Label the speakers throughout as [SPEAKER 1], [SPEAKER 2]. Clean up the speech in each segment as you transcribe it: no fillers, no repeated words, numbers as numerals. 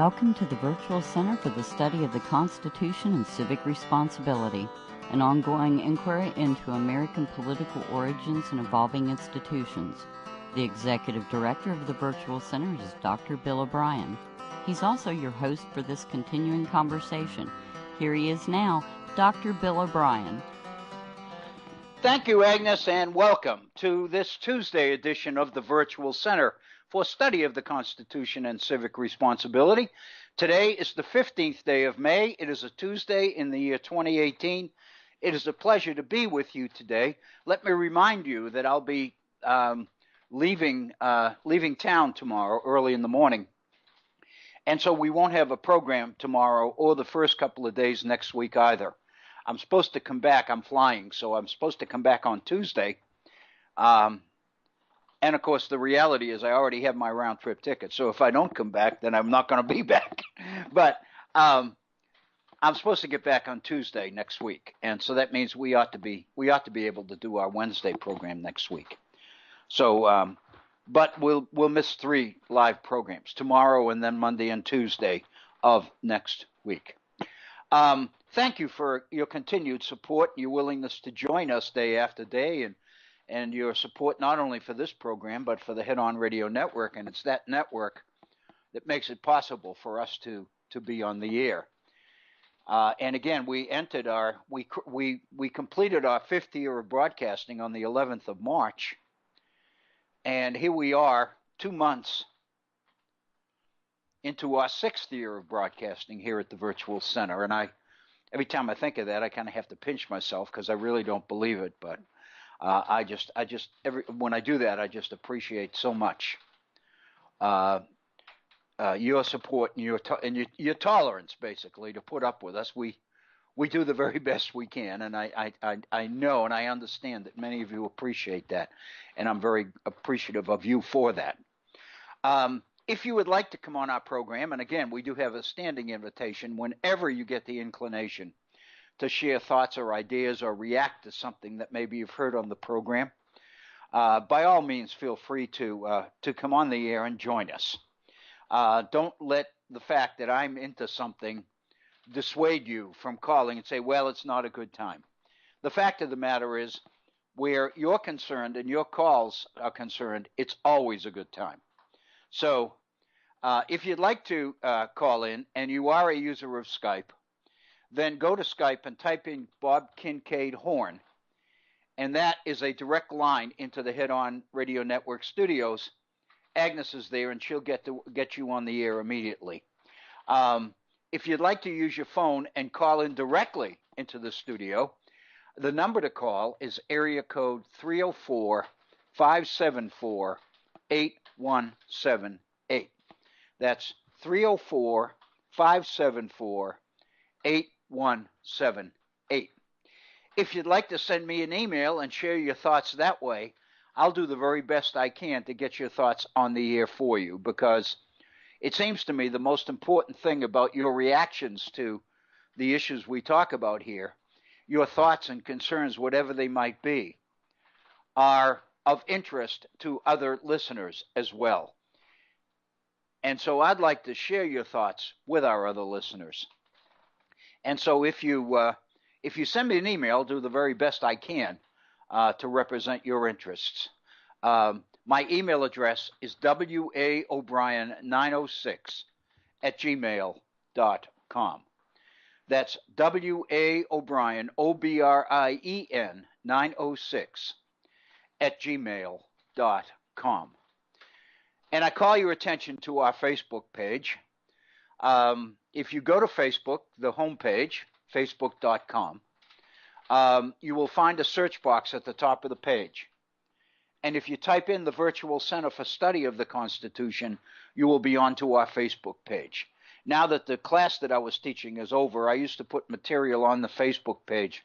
[SPEAKER 1] Welcome to the Virtual Center for the Study of the Constitution and Civic Responsibility, an ongoing inquiry into American political origins and evolving institutions. The Executive Director of the Virtual Center is Dr. Bill Obrien. He's also your host for this continuing conversation. Here he is now, Dr. Bill Obrien.
[SPEAKER 2] Thank you, Agnes, and welcome to this Tuesday edition of the Virtual Center for Study of the Constitution and Civic Responsibility. Today is the 15th day of May. It is a Tuesday in the year 2018. It is a pleasure to be with you today. Let me remind you that I'll be leaving town tomorrow early in the morning. And so we won't have a program tomorrow or the first couple of days next week either. I'm supposed to come back. I'm flying, so I'm supposed to come back on Tuesday. And, of course, the reality is I already have my round-trip ticket. So if I don't come back, then I'm not going to be back. But I'm supposed to get back on Tuesday next week. And so that means we ought to be able to do our Wednesday program next week. So, but we'll miss 3 live programs, tomorrow and then Monday and Tuesday of next week. Thank you for your continued support, your willingness to join us day after day, and your support not only for this program, but for the Head On Radio Network. And it's that network that makes it possible for us to be on the air. And again, we completed our 5th year of broadcasting on the 11th of March. And here we are 2 months into our 6th year of broadcasting here at the Virtual Center. And every time I think of that, I kind of have to pinch myself because I really don't believe it. But when I do that, I just appreciate so much your support and your tolerance, basically, to put up with us. We do the very best we can, and I know and I understand that many of you appreciate that, and I'm very appreciative of you for that. If you would like to come on our program, and again, we do have a standing invitation whenever you get the inclination to share thoughts or ideas or react to something that maybe you've heard on the program, by all means, feel free to come on the air and join us. Don't let the fact that I'm into something dissuade you from calling and say, well, it's not a good time. The fact of the matter is, where you're concerned and your calls are concerned, it's always a good time. So if you'd like to call in and you are a user of Skype, then go to Skype and type in Bob Kincaid Horn, and that is a direct line into the Head On Radio Network studios. Agnes is there, and she'll get you on the air immediately. If you'd like to use your phone and call in directly into the studio, the number to call is area code 304-574-8178. That's 304-574-8178. If you'd like to send me an email and share your thoughts that way, I'll do the very best I can to get your thoughts on the air for you, because it seems to me the most important thing about your reactions to the issues we talk about here, your thoughts and concerns, whatever they might be, are of interest to other listeners as well. And so I'd like to share your thoughts with our other listeners. And so if you send me an email, I'll do the very best I can to represent your interests. My email address is waobrien906@gmail.com. That's waobrien, OBRIEN 906@gmail.com. And I call your attention to our Facebook page. If you go to Facebook, the homepage, facebook.com, you will find a search box at the top of the page. And if you type in the Virtual Center for Study of the Constitution, you will be onto our Facebook page. Now that the class that I was teaching is over, I used to put material on the Facebook page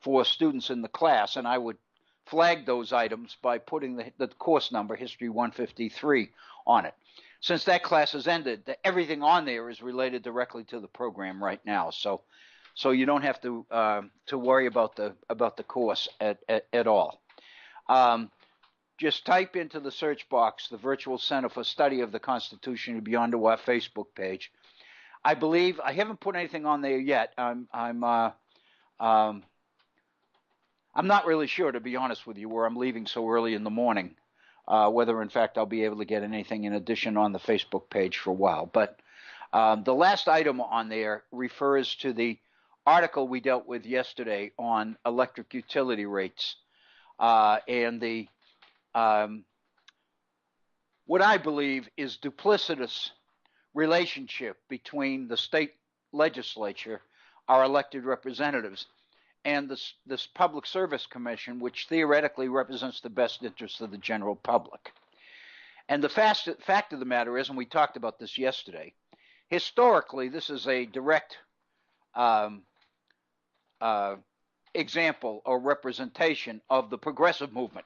[SPEAKER 2] for students in the class, and I would flag those items by putting the course number, History 153, on it. Since that class has ended, everything on there is related directly to the program right now. So you don't have to worry about the course at all. Just type into the search box the Virtual Center for Study of the Constitution. You'll be onto our Facebook page. I believe I haven't put anything on there yet. I'm not really sure, to be honest with you, where I'm leaving so early in the morning, whether in fact I'll be able to get anything in addition on the Facebook page for a while. But the last item on there refers to the article we dealt with yesterday on electric utility rates and the what I believe is duplicitous relationship between the state legislature, our elected representatives, and this Public Service Commission, which theoretically represents the best interests of the general public. And the fact of the matter is, and we talked about this yesterday, historically, this is a direct example or representation of the progressive movement,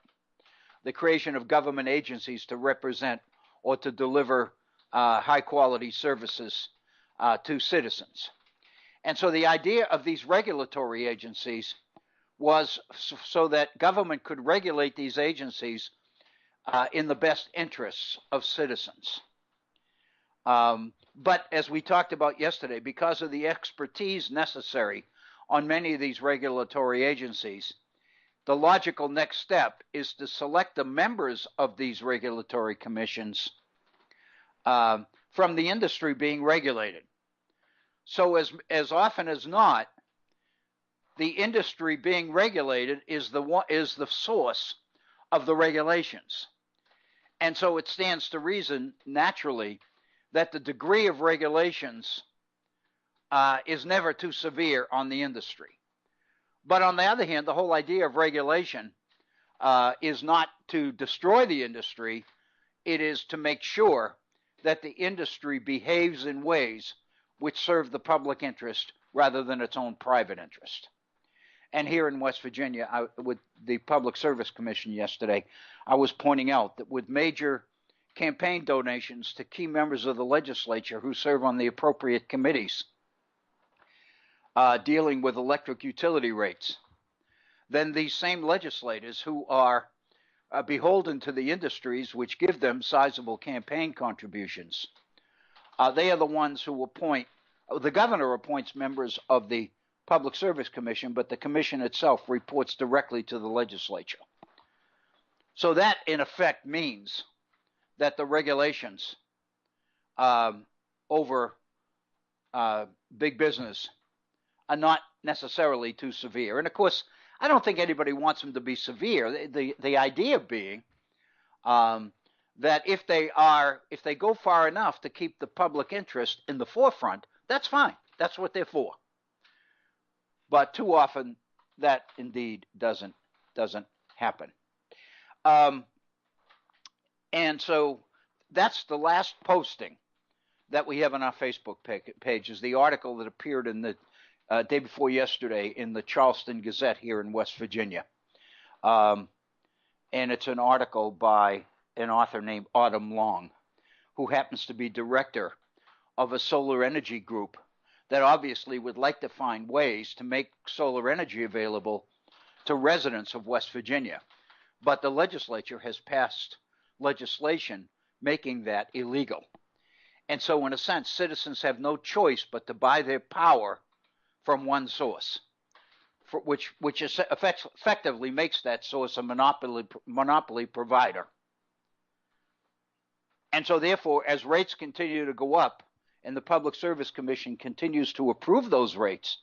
[SPEAKER 2] the creation of government agencies to represent or to deliver high-quality services to citizens. And so the idea of these regulatory agencies was so that government could regulate these agencies in the best interests of citizens. But as we talked about yesterday, because of the expertise necessary on many of these regulatory agencies, the logical next step is to select the members of these regulatory commissions from the industry being regulated. So as often as not, the industry being regulated is the source of the regulations. And so it stands to reason, naturally, that the degree of regulations is never too severe on the industry. But on the other hand, the whole idea of regulation is not to destroy the industry. It is to make sure that the industry behaves in ways which serve the public interest rather than its own private interest. And here in West Virginia, with the Public Service Commission yesterday, I was pointing out that with major campaign donations to key members of the legislature who serve on the appropriate committees dealing with electric utility rates, then these same legislators who are beholden to the industries which give them sizable campaign contributions, they are the ones who appoint, the governor appoints members of the Public Service Commission, but the commission itself reports directly to the legislature. So that, in effect, means that the regulations over big business are not necessarily too severe. And of course, I don't think anybody wants them to be severe. The idea being that if they go far enough to keep the public interest in the forefront, that's fine. That's what they're for. But too often, that indeed doesn't happen. And so that's the last posting that we have on our Facebook page, is the article that appeared in the day before yesterday in the Charleston Gazette here in West Virginia. And it's an article by an author named Autumn Long, who happens to be director of a solar energy group that obviously would like to find ways to make solar energy available to residents of West Virginia. But the legislature has passed legislation making that illegal. And so in a sense, citizens have no choice but to buy their power from one source, which effectively makes that source a monopoly provider. And so therefore, as rates continue to go up and the Public Service Commission continues to approve those rates,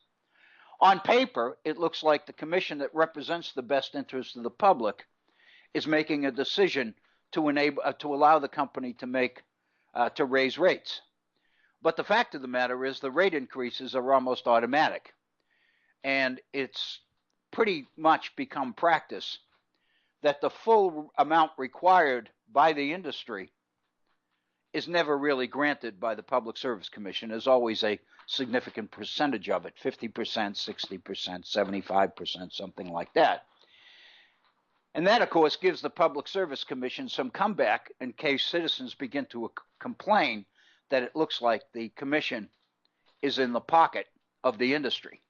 [SPEAKER 2] on paper, it looks like the commission that represents the best interest of the public is making a decision to allow the company to raise rates. But the fact of the matter is the rate increases are almost automatic. And it's pretty much become practice that the full amount required by the industry is never really granted by the Public Service Commission. There's always a significant percentage of it, 50%, 60%, 75%, something like that. And that, of course, gives the Public Service Commission some comeback in case citizens begin to complain that it looks like the commission is in the pocket of the industry.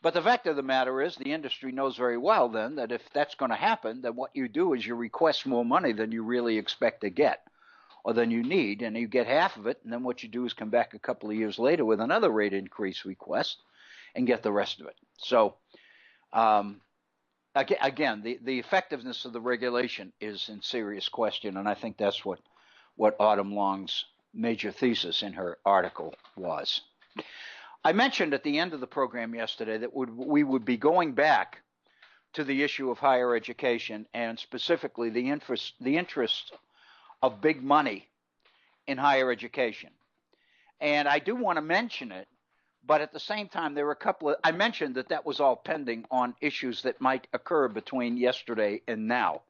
[SPEAKER 2] But the fact of the matter is the industry knows very well then that if that's going to happen, then what you do is you request more money than you really expect to get. or than you need, and you get half of it, and then what you do is come back a couple of years later with another rate increase request and get the rest of it. So again, the effectiveness of the regulation is in serious question, and I think that's what Autumn Long's major thesis in her article was. I mentioned at the end of the program yesterday that we would be going back to the issue of higher education, and specifically the interest of big money in higher education. And I do want to mention it, but at the same time, there were a couple of, I mentioned that was all pending on issues that might occur between yesterday and now.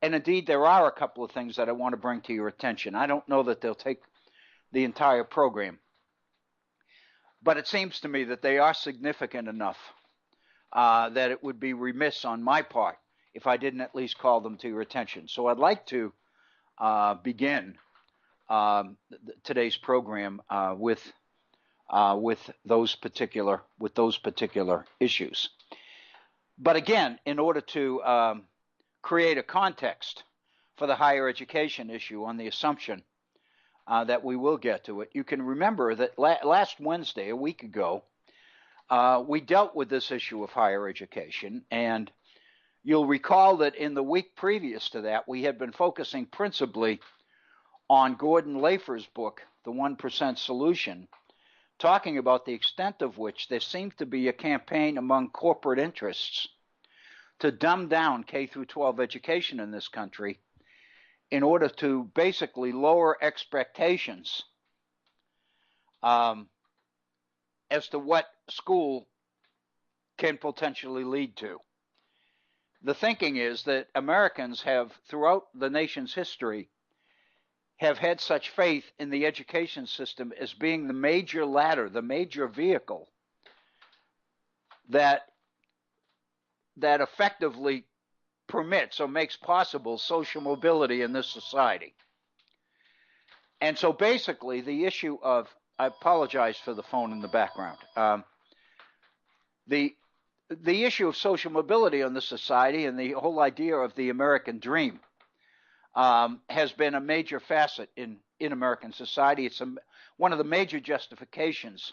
[SPEAKER 2] And indeed, there are a couple of things that I want to bring to your attention. I don't know that they'll take the entire program, but it seems to me that they are significant enough that it would be remiss on my part if I didn't at least call them to your attention. So I'd like to begin today's program with those particular issues. But again, in order to create a context for the higher education issue on the assumption that we will get to it, you can remember that last Wednesday, a week ago, we dealt with this issue of higher education, and you'll recall that in the week previous to that, we had been focusing principally on Gordon Lafer's book, The 1% Solution, talking about the extent of which there seems to be a campaign among corporate interests to dumb down K through 12 education in this country in order to basically lower expectations as to what school can potentially lead to. The thinking is that Americans have, throughout the nation's history, have had such faith in the education system as being the major ladder, the major vehicle that effectively permits or makes possible social mobility in this society. And so basically the issue of, I apologize for the phone in the background, the issue of social mobility in this society and the whole idea of the American dream has been a major facet in American society. It's one of the major justifications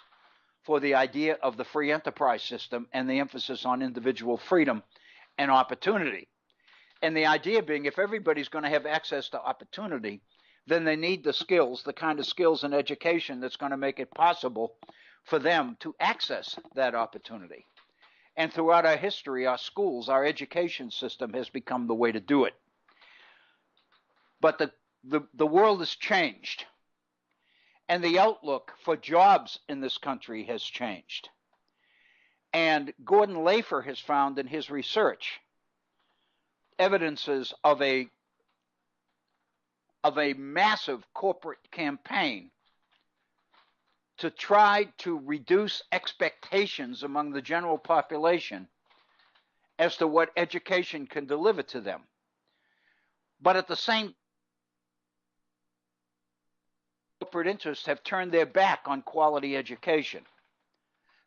[SPEAKER 2] for the idea of the free enterprise system and the emphasis on individual freedom and opportunity. And the idea being, if everybody's going to have access to opportunity, then they need the skills, the kind of skills and education that's going to make it possible for them to access that opportunity. And throughout our history, our schools, our education system has become the way to do it. But the world has changed, and the outlook for jobs in this country has changed. And Gordon Lafer has found in his research evidences of a massive corporate campaign to try to reduce expectations among the general population as to what education can deliver to them. But at the same time, corporate interests have turned their back on quality education.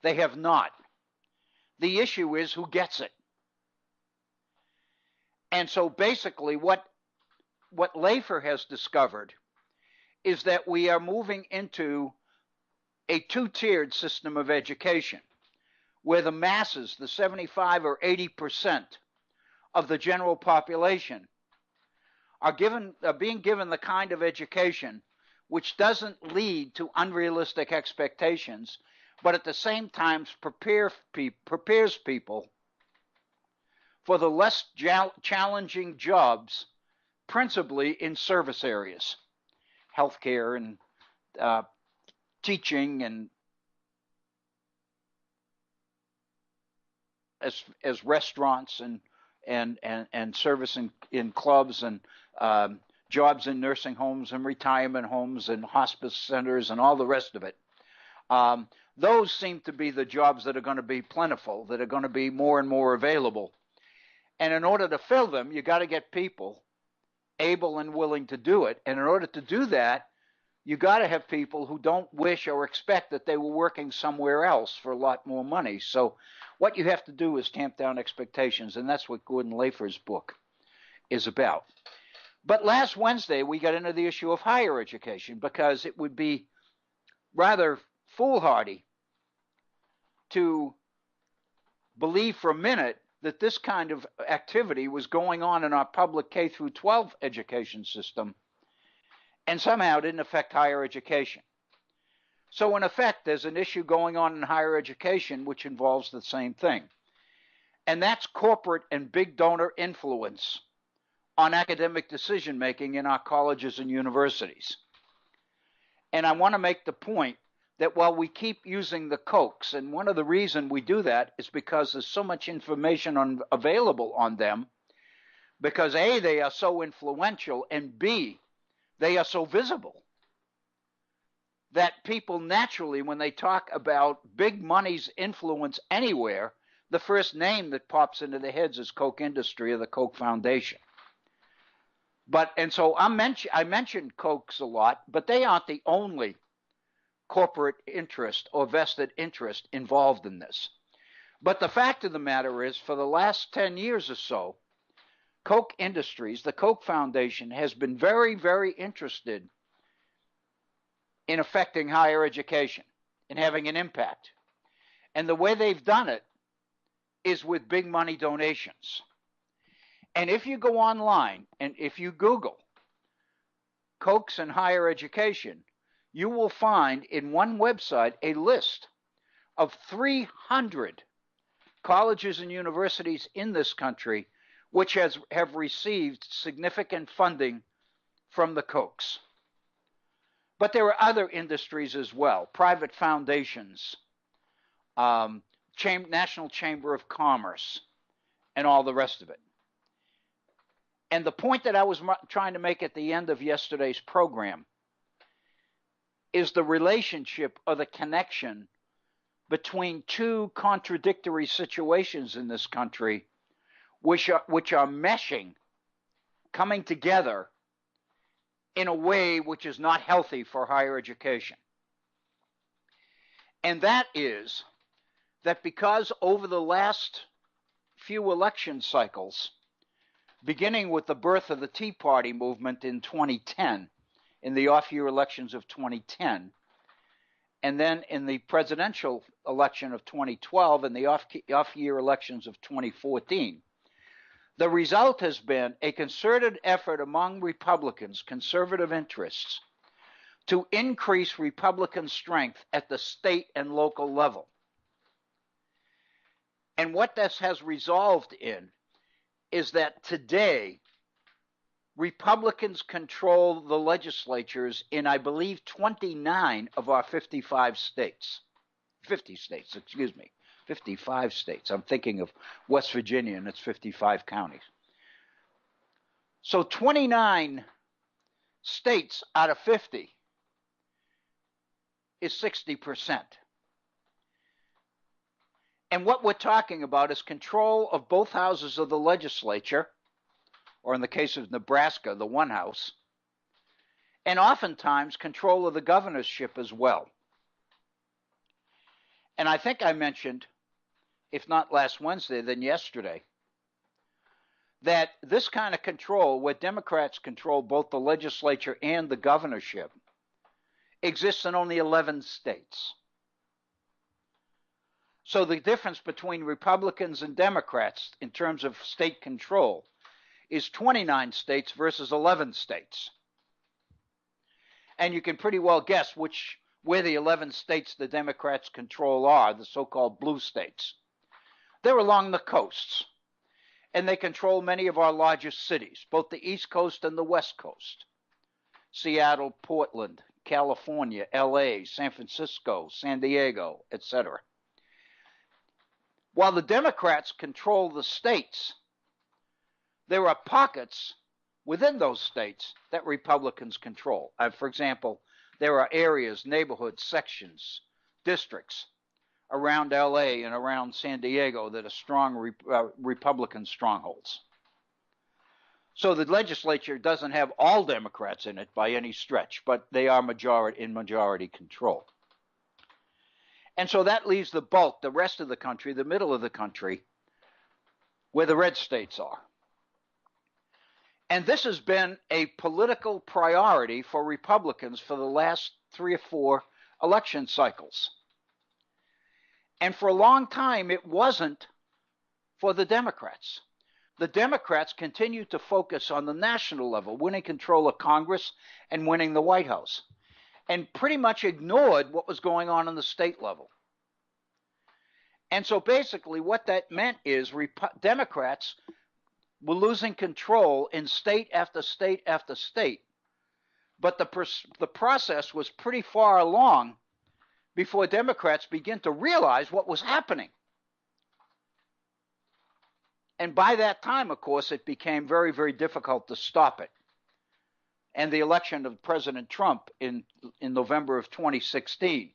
[SPEAKER 2] They have not. The issue is who gets it. And so basically what Lafer has discovered is that we are moving into a two-tiered system of education where the masses, the 75 or 80% of the general population, are being given the kind of education which doesn't lead to unrealistic expectations, but at the same time prepares people for the less challenging jobs, principally in service areas, healthcare and teaching, and as restaurants and service in clubs, and jobs in nursing homes and retirement homes and hospice centers and all the rest of it. Those seem to be the jobs that are going to be plentiful, that are going to be more and more available. And in order to fill them, you got to get people able and willing to do it. And in order to do that, you got to have people who don't wish or expect that they were working somewhere else for a lot more money. So what you have to do is tamp down expectations, and that's what Gordon Lafer's book is about. But last Wednesday, we got into the issue of higher education because it would be rather foolhardy to believe for a minute that this kind of activity was going on in our public K through 12 education system and somehow didn't affect higher education. So in effect, there's an issue going on in higher education which involves the same thing. And that's corporate and big donor influence on academic decision making in our colleges and universities. And I want to make the point that while we keep using the Kochs, and one of the reasons we do that is because there's so much information available on them, because A, they are so influential, and B, they are so visible, that people naturally, when they talk about big money's influence anywhere, the first name that pops into their heads is Koch Industry or the Koch Foundation. And so I mentioned Kochs a lot, but they aren't the only corporate interest or vested interest involved in this. But the fact of the matter is, for the last 10 years or so, Koch Industries, the Koch Foundation, has been very, very interested in affecting higher education and having an impact. And the way they've done it is with big money donations. And if you go online and if you Google Kochs and higher education, you will find in one website a list of 300 colleges and universities in this country which have received significant funding from the Kochs. But there are other industries as well, private foundations, National Chamber of Commerce, and all the rest of it. And the point that I was trying to make at the end of yesterday's program is the relationship or the connection between two contradictory situations in this country which are meshing, coming together in a way which is not healthy for higher education. And that is that because over the last few election cycles, beginning with the birth of the Tea Party movement in 2010, in the off-year elections of 2010, and then in the presidential election of 2012 and the off-year elections of 2014, the result has been a concerted effort among Republicans, conservative interests, to increase Republican strength at the state and local level. And what this has resolved in is that today, Republicans control the legislatures in, I believe, 29 of our 55 states. 50 states, excuse me. 55 states. I'm thinking of West Virginia, and it's 55 counties. So 29 states out of 50 is 60%. And what we're talking about is control of both houses of the legislature, or in the case of Nebraska, the one house, and oftentimes control of the governorship as well. And I think I mentioned, if not last Wednesday, then yesterday, that this kind of control, where Democrats control both the legislature and the governorship, exists in only 11 states. So the difference between Republicans and Democrats in terms of state control is 29 states versus 11 states. And you can pretty well guess where the 11 states the Democrats control are, the so-called blue states. They're along the coasts, and they control many of our largest cities, both the East Coast and the West Coast. Seattle, Portland, California, LA, San Francisco, San Diego, etc. While the Democrats control the states, there are pockets within those states that Republicans control. For example, there are areas, neighborhoods, sections, districts around LA and around San Diego that are strong Republican strongholds. So the legislature doesn't have all Democrats in it by any stretch, but they are in majority control. And so that leaves the bulk, the rest of the country, the middle of the country, where the red states are. And this has been a political priority for Republicans for the last 3 or 4 election cycles. And for a long time, it wasn't for the Democrats. The Democrats continued to focus on the national level, winning control of Congress and winning the White House, and pretty much ignored what was going on the state level. And so basically what that meant is Democrats were losing control in state after state after state. But the process was pretty far along before Democrats began to realize what was happening. And by that time, of course, it became very, very difficult to stop it. And the election of President Trump in November of 2016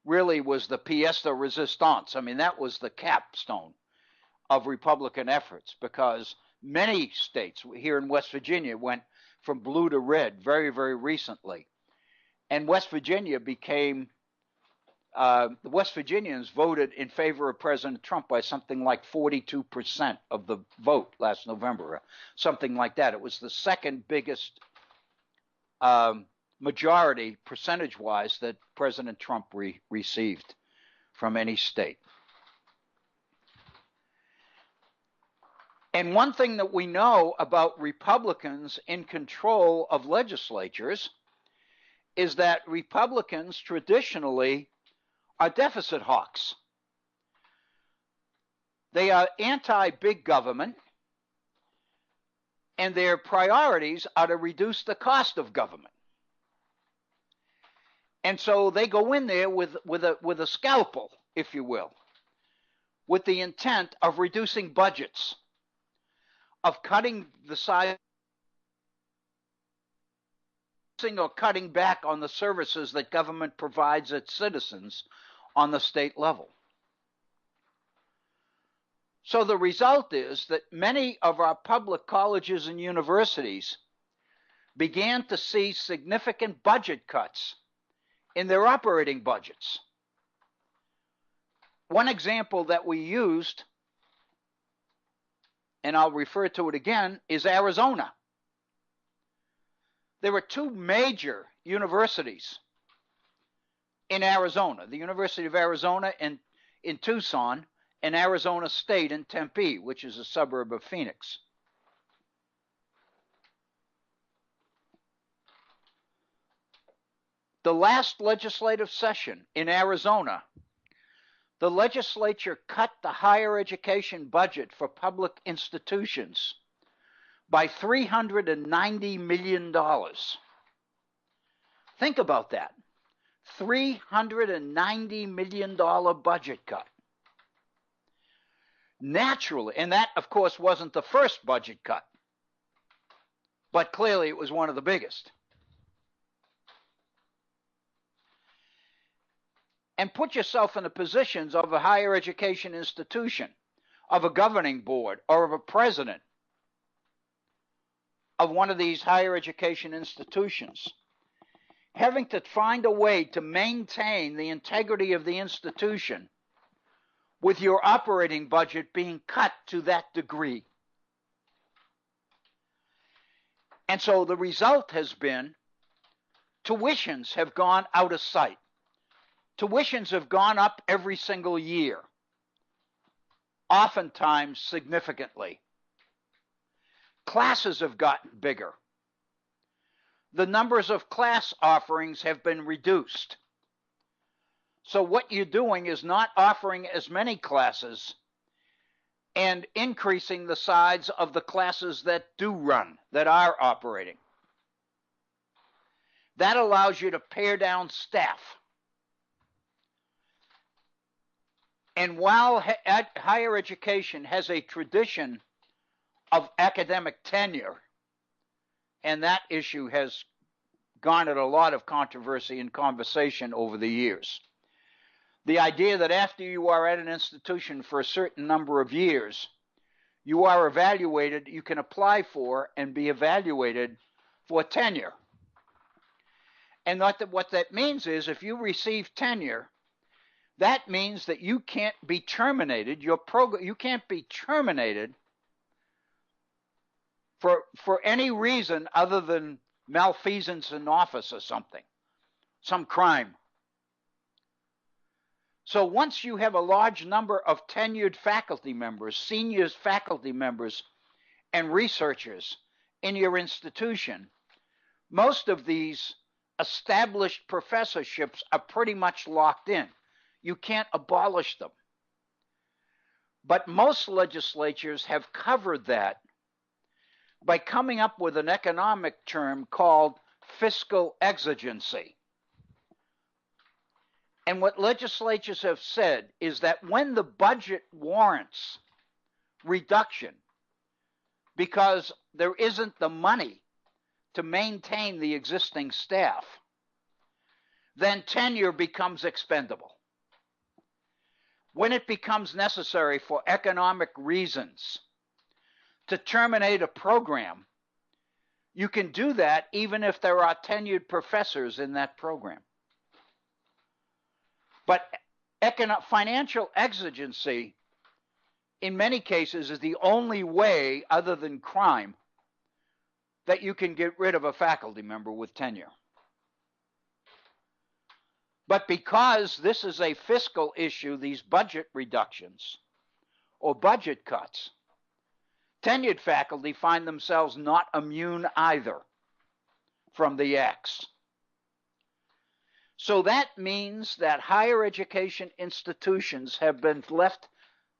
[SPEAKER 2] really was the pièce de résistance. I mean, that was the capstone of Republican efforts, because many states here in West Virginia went from blue to red very, very recently. And West Virginia became, the West Virginians voted in favor of President Trump by something like 42% of the vote last November, something like that. It was the second biggest majority, percentage-wise, that President Trump received from any state. And one thing that we know about Republicans in control of legislatures is that Republicans traditionally are deficit hawks. They are anti-big government, and their priorities are to reduce the cost of government. And so they go in there with a scalpel, if you will, with the intent of reducing budgets, of cutting the size or cutting back on the services that government provides its citizens on the state level. So the result is that many of our public colleges and universities began to see significant budget cuts in their operating budgets. One example that we used, and I'll refer to it again, is Arizona. There were two major universities in Arizona, the University of Arizona in Tucson and Arizona State in Tempe, which is a suburb of Phoenix. The last legislative session in Arizona, the legislature cut the higher education budget for public institutions by $390 million. Think about that. $390 million budget cut. Naturally, and that, of course, wasn't the first budget cut, but clearly it was one of the biggest. And put yourself in the positions of a higher education institution, of a governing board, or of a president of one of these higher education institutions, having to find a way to maintain the integrity of the institution with your operating budget being cut to that degree. And so the result has been tuitions have gone out of sight. Tuitions have gone up every single year, oftentimes significantly. Classes have gotten bigger. The numbers of class offerings have been reduced. So what you're doing is not offering as many classes and increasing the size of the classes that do run, that are operating. That allows you to pare down staff. And while higher education has a tradition of academic tenure, and that issue has garnered a lot of controversy and conversation over the years, the idea that after you are at an institution for a certain number of years, you are evaluated, you can apply for and be evaluated for tenure. And what that means is if you receive tenure, that means that you can't be terminated. You can't be terminated for any reason other than malfeasance in office or something, some crime. So once you have a large number of tenured faculty members, senior faculty members, and researchers in your institution, most of these established professorships are pretty much locked in. You can't abolish them. But most legislatures have covered that by coming up with an economic term called fiscal exigency. And what legislatures have said is that when the budget warrants reduction because there isn't the money to maintain the existing staff, then tenure becomes expendable. When it becomes necessary for economic reasons to terminate a program, you can do that even if there are tenured professors in that program. But financial exigency, in many cases, is the only way, other than crime, that you can get rid of a faculty member with tenure. But because this is a fiscal issue, these budget reductions or budget cuts, tenured faculty find themselves not immune either from the X. So that means that higher education institutions have been left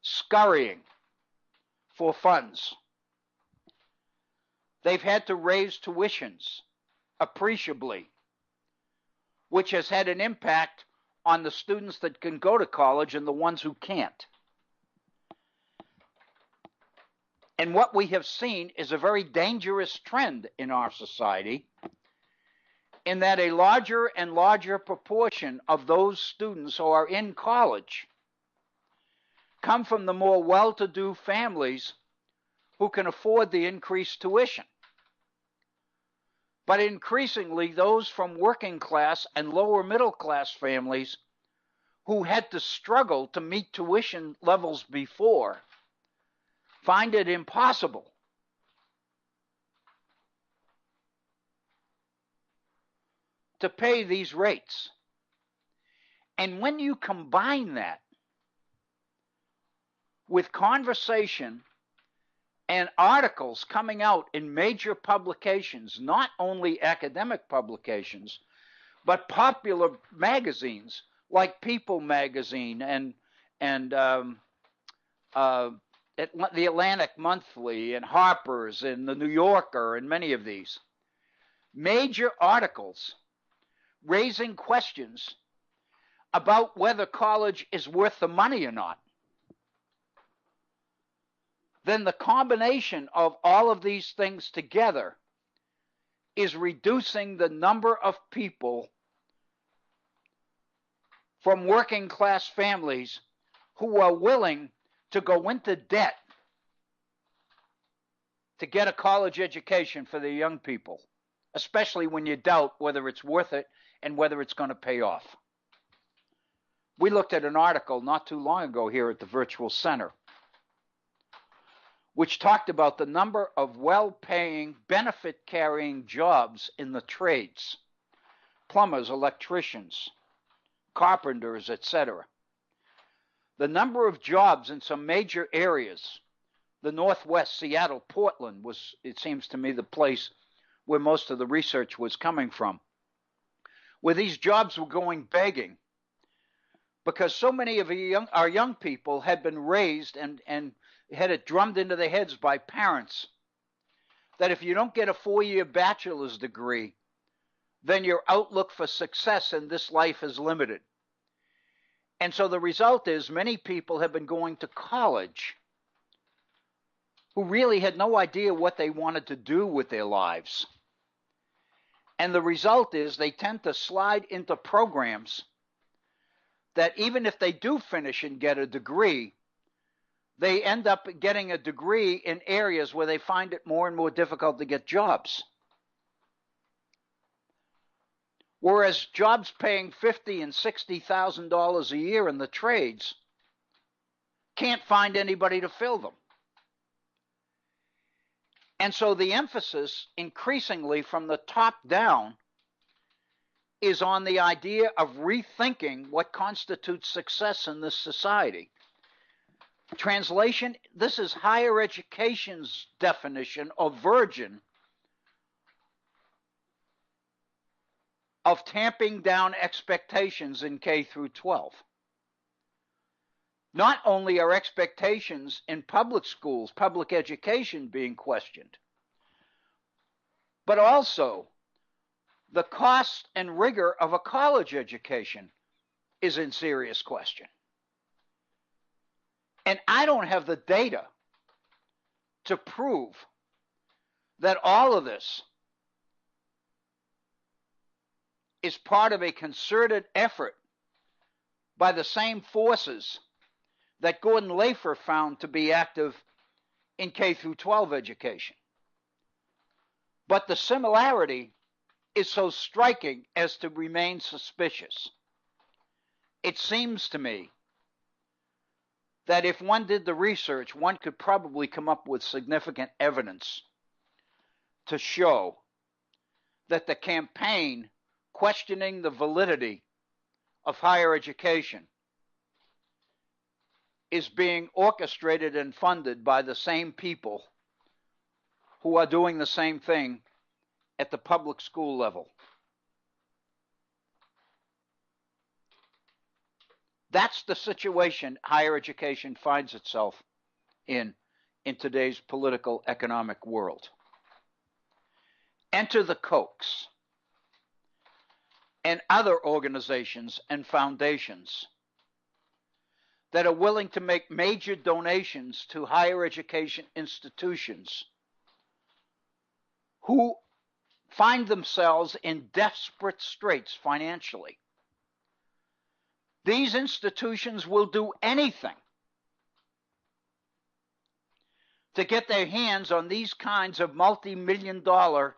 [SPEAKER 2] scurrying for funds. They've had to raise tuitions appreciably, which has had an impact on the students that can go to college and the ones who can't. And what we have seen is a very dangerous trend in our society, in that a larger and larger proportion of those students who are in college come from the more well-to-do families who can afford the increased tuition. But increasingly, those from working class and lower middle class families who had to struggle to meet tuition levels before find it impossible to pay these rates. And when you combine that with conversation and articles coming out in major publications, not only academic publications, but popular magazines like People magazine and the Atlantic Monthly and Harper's and the New Yorker and many of these, major articles raising questions about whether college is worth the money or not, then the combination of all of these things together is reducing the number of people from working class families who are willing to go into debt to get a college education for their young people, especially when you doubt whether it's worth it and whether it's going to pay off. We looked at an article not too long ago here at the Virtual Center, which talked about the number of well-paying, benefit-carrying jobs in the trades: plumbers, electricians, carpenters, etc. The number of jobs in some major areas, the Northwest, Seattle, Portland was, it seems to me, the place where most of the research was coming from, where these jobs were going begging because so many of our young people had been raised and had it drummed into their heads by parents that if you don't get a 4-year bachelor's degree, then your outlook for success in this life is limited. And so the result is many people have been going to college who really had no idea what they wanted to do with their lives. And the result is they tend to slide into programs that even if they do finish and get a degree, they end up getting a degree in areas where they find it more and more difficult to get jobs. Whereas jobs paying $50,000 and $60,000 a year in the trades can't find anybody to fill them. And so the emphasis increasingly from the top down is on the idea of rethinking what constitutes success in this society. Translation, this is higher education's definition or version of tamping down expectations in K through 12. Not only are expectations in public schools, public education being questioned, but also the cost and rigor of a college education is in serious question. And I don't have the data to prove that all of this is part of a concerted effort by the same forces that Gordon Lafer found to be active in K through 12 education. But the similarity is so striking as to remain suspicious. It seems to me that if one did the research, one could probably come up with significant evidence to show that the campaign questioning the validity of higher education is being orchestrated and funded by the same people who are doing the same thing at the public school level. That's the situation higher education finds itself in today's political economic world. Enter the Kochs and other organizations and foundations that are willing to make major donations to higher education institutions who find themselves in desperate straits financially. These institutions will do anything to get their hands on these kinds of multi-million-dollar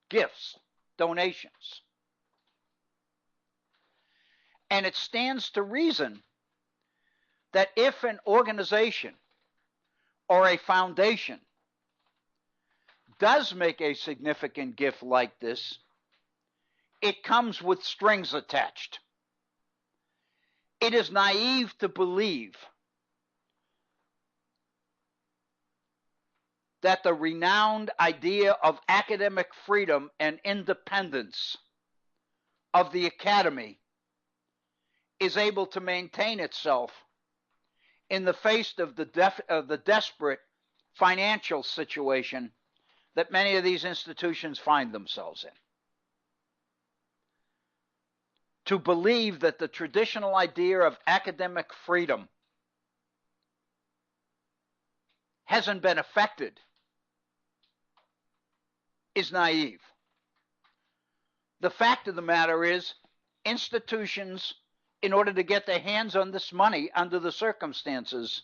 [SPEAKER 2] gifts, donations. And it stands to reason that if an organization or a foundation does make a significant gift like this, it comes with strings attached. It is naive to believe that the renowned idea of academic freedom and independence of the academy is able to maintain itself in the face of the desperate financial situation that many of these institutions find themselves in. To believe that the traditional idea of academic freedom hasn't been affected is naive. The fact of the matter is, institutions, in order to get their hands on this money under the circumstances,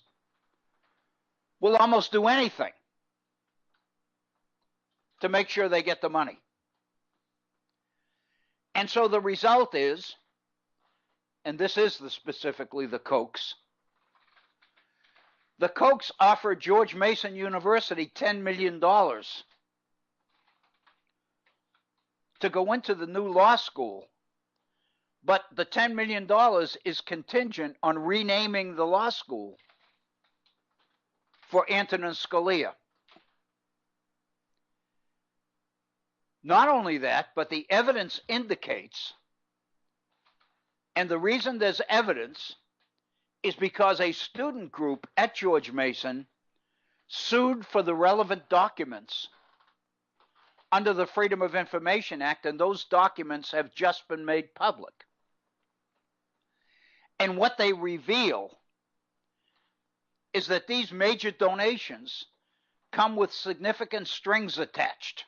[SPEAKER 2] will almost do anything to make sure they get the money. And so the result is, and this is specifically the Kochs, the Kochs offered George Mason University $10 million to go into the new law school, but the $10 million is contingent on renaming the law school for Antonin Scalia. Not only that, but the evidence indicates, and the reason there's evidence is because a student group at George Mason sued for the relevant documents under the Freedom of Information Act, and those documents have just been made public. And what they reveal is that these major donations come with significant strings attached.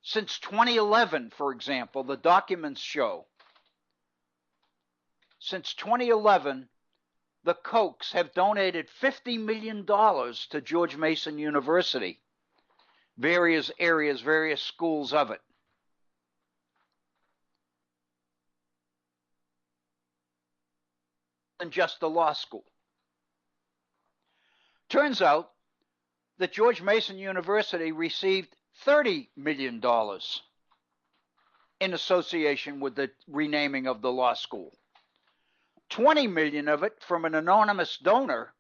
[SPEAKER 2] Since 2011, for example, the documents show, since 2011, the Kochs have donated $50 million to George Mason University, various areas, various schools of it. Than just the law school. Turns out that George Mason University received $30 million in association with the renaming of the law school. 20 million of it from an anonymous donor,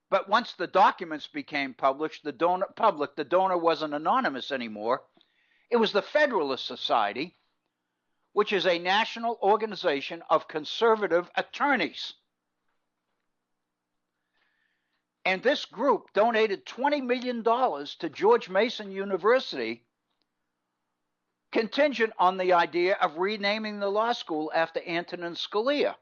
[SPEAKER 2] but once the documents became published, the donor wasn't anonymous anymore. It was the Federalist Society, which is a national organization of conservative attorneys. And this group donated $20 million to George Mason University, contingent on the idea of renaming the law school after Antonin Scalia.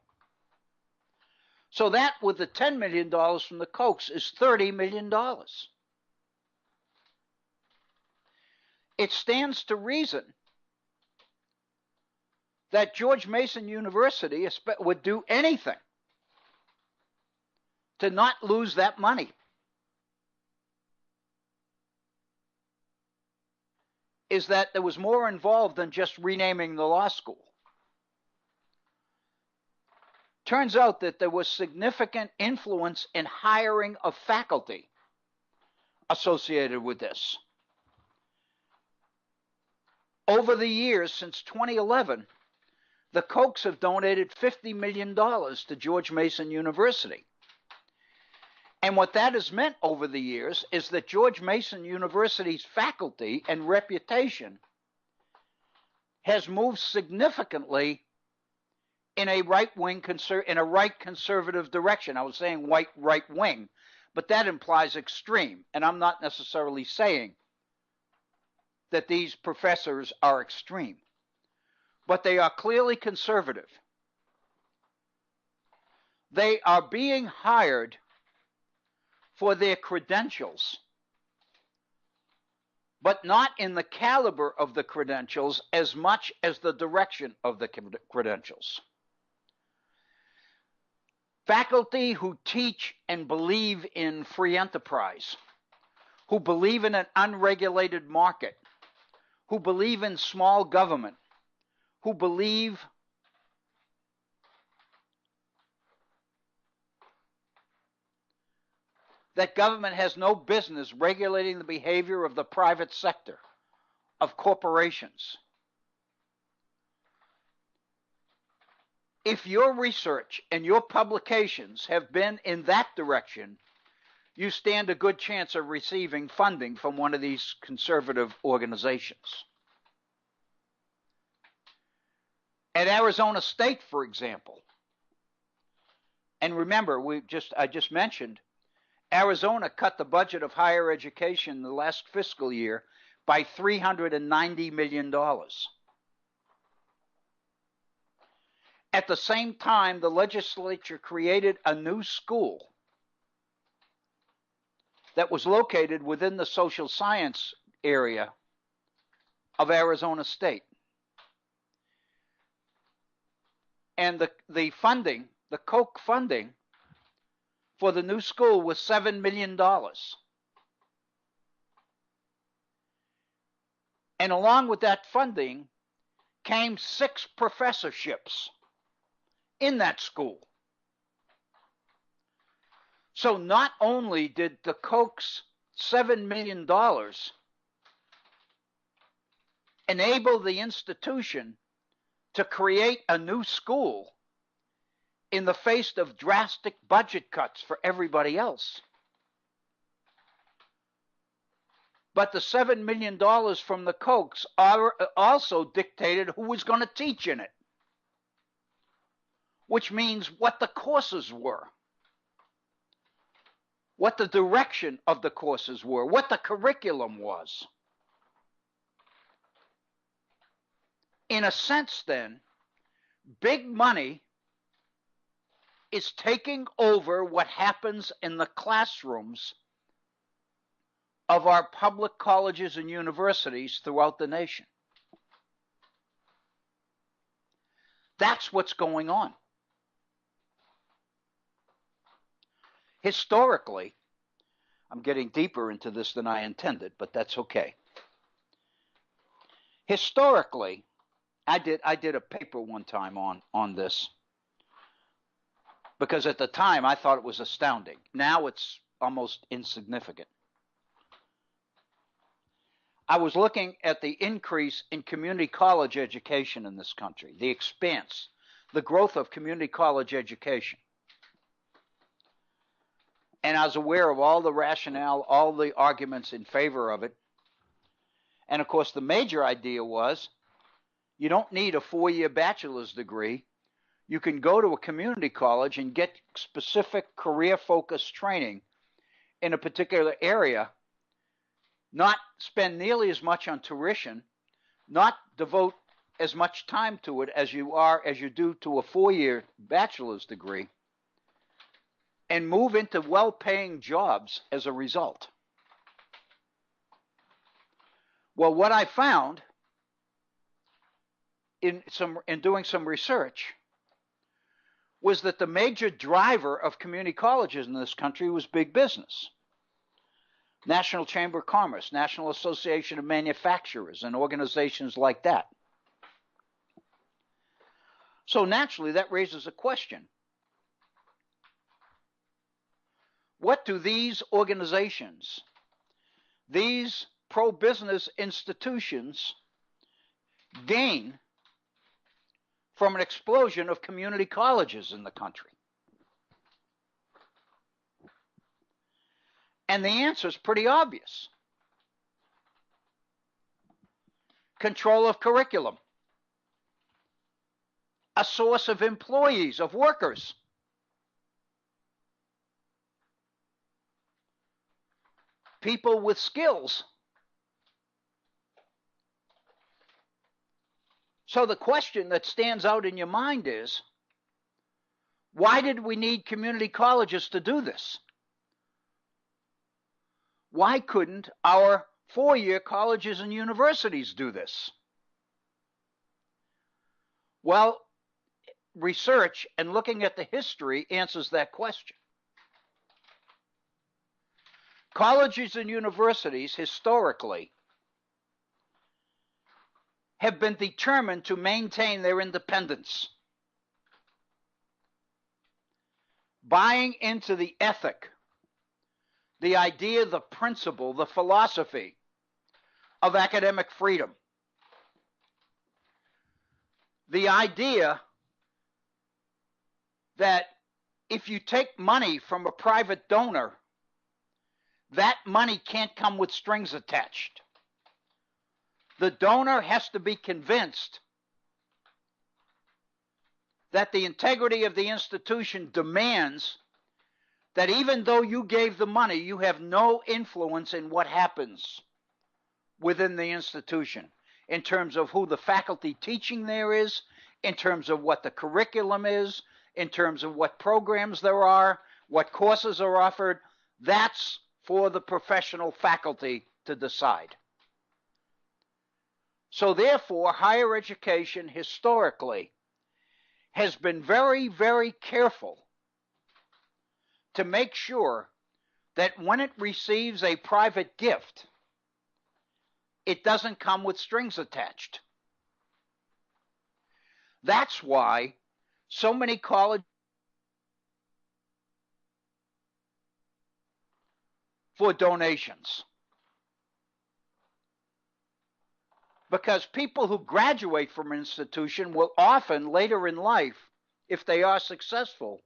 [SPEAKER 2] So that, with the $10 million from the Kochs, is $30 million. It stands to reason that George Mason University would do anything to not lose that money. Is that there was more involved than just renaming the law school. Turns out that there was significant influence in hiring of faculty associated with this. Over the years, since 2011, the Kochs have donated $50 million to George Mason University. And what that has meant over the years is that George Mason University's faculty and reputation has moved significantly in a right conservative direction. I was saying right wing, but that implies extreme, and I'm not necessarily saying that these professors are extreme, but they are clearly conservative. They are being hired for their credentials, but not in the caliber of the credentials as much as the direction of the credentials. Faculty who teach and believe in free enterprise, who believe in an unregulated market, who believe in small government, who believe that government has no business regulating the behavior of the private sector, of corporations. If your research and your publications have been in that direction, you stand a good chance of receiving funding from one of these conservative organizations. At Arizona State, for example, and remember, I just mentioned, Arizona cut the budget of higher education the last fiscal year by $390 million. At the same time, the legislature created a new school that was located within the social science area of Arizona State. And the funding, the Koch funding for the new school was $7 million. And along with that funding came 6 professorships in that school. So not only did the Koch's $7 million enable the institution to create a new school in the face of drastic budget cuts for everybody else, but the $7 million from the Kochs also dictated who was going to teach in it, which means what the courses were, what the direction of the courses were, what the curriculum was. In a sense, then, big money is taking over what happens in the classrooms of our public colleges and universities throughout the nation. That's what's going on. Historically, I'm getting deeper into this than I intended, but that's okay. Historically, I did a paper one time on this, because at the time I thought it was astounding. Now it's almost insignificant. I was looking at the increase in community college education in this country, the expanse, the growth of community college education. And I was aware of all the rationale, all the arguments in favor of it. And of course, the major idea was you don't need a 4-year bachelor's degree. You can go to a community college and get specific career-focused training in a particular area, not spend nearly as much on tuition, not devote as much time to it as you do to a 4-year bachelor's degree, and move into well-paying jobs as a result. Well, what I found in doing some research was that the major driver of community colleges in this country was big business. National Chamber of Commerce, National Association of Manufacturers, and organizations like that. So naturally, that raises a question. What do these organizations, these pro-business institutions, gain from an explosion of community colleges in the country? And the answer is pretty obvious. Control of curriculum. A source of employees, of workers. People with skills. So the question that stands out in your mind is, why did we need community colleges to do this? Why couldn't our 4-year colleges and universities do this? Well, research and looking at the history answers that question. Colleges and universities historically have been determined to maintain their independence, buying into the ethic, the idea, the principle, the philosophy of academic freedom. The idea that if you take money from a private donor, that money can't come with strings attached. The donor has to be convinced that the integrity of the institution demands that even though you gave the money, you have no influence in what happens within the institution in terms of who the faculty teaching there is, in terms of what the curriculum is, in terms of what programs there are, what courses are offered. That's for the professional faculty to decide. So therefore, higher education historically has been very, very careful to make sure that when it receives a private gift, it doesn't come with strings attached. That's why so many colleges for donations. Because people who graduate from an institution will often later in life, if they are successful,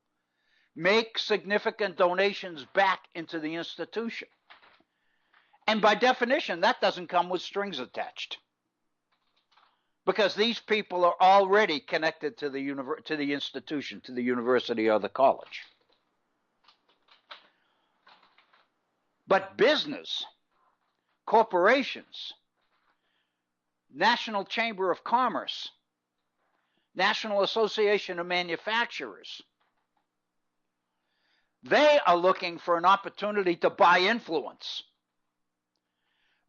[SPEAKER 2] make significant donations back into the institution. And by definition, that doesn't come with strings attached, because these people are already connected to the institution, to the university or the college. But business, corporations, National Chamber of Commerce, National Association of Manufacturers, they are looking for an opportunity to buy influence.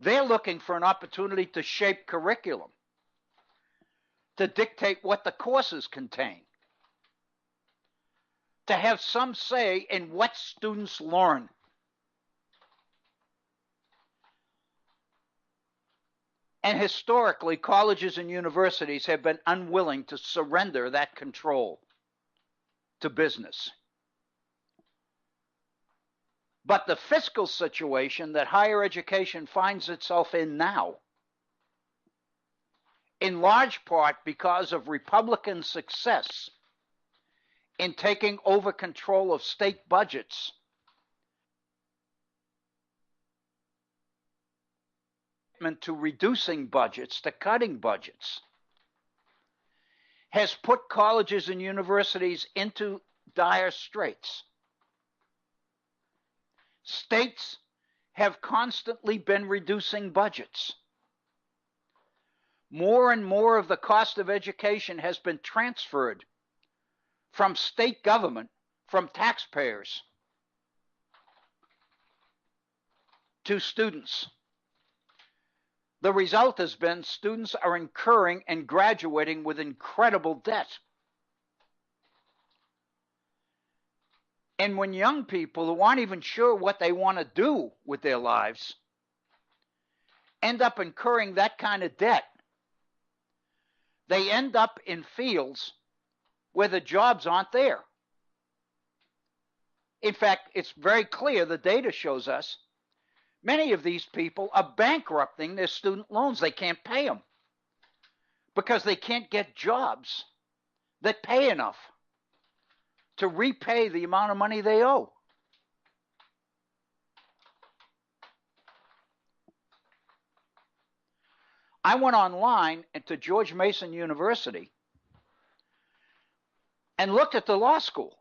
[SPEAKER 2] They're looking for an opportunity to shape curriculum, to dictate what the courses contain, to have some say in what students learn. And historically, colleges and universities have been unwilling to surrender that control to business. But the fiscal situation that higher education finds itself in now, in large part because of Republican success in taking over control of state budgets, to reducing budgets, to cutting budgets, has put colleges and universities into dire straits. States have constantly been reducing budgets. More and more of the cost of education has been transferred from state government, from taxpayers, to students. The result has been students are incurring and graduating with incredible debt. And when young people who aren't even sure what they want to do with their lives end up incurring that kind of debt, they end up in fields where the jobs aren't there. In fact, it's very clear, the data shows us, many of these people are bankrupting their student loans. They can't pay them because they can't get jobs that pay enough to repay the amount of money they owe. I went online to George Mason University and looked at the law school,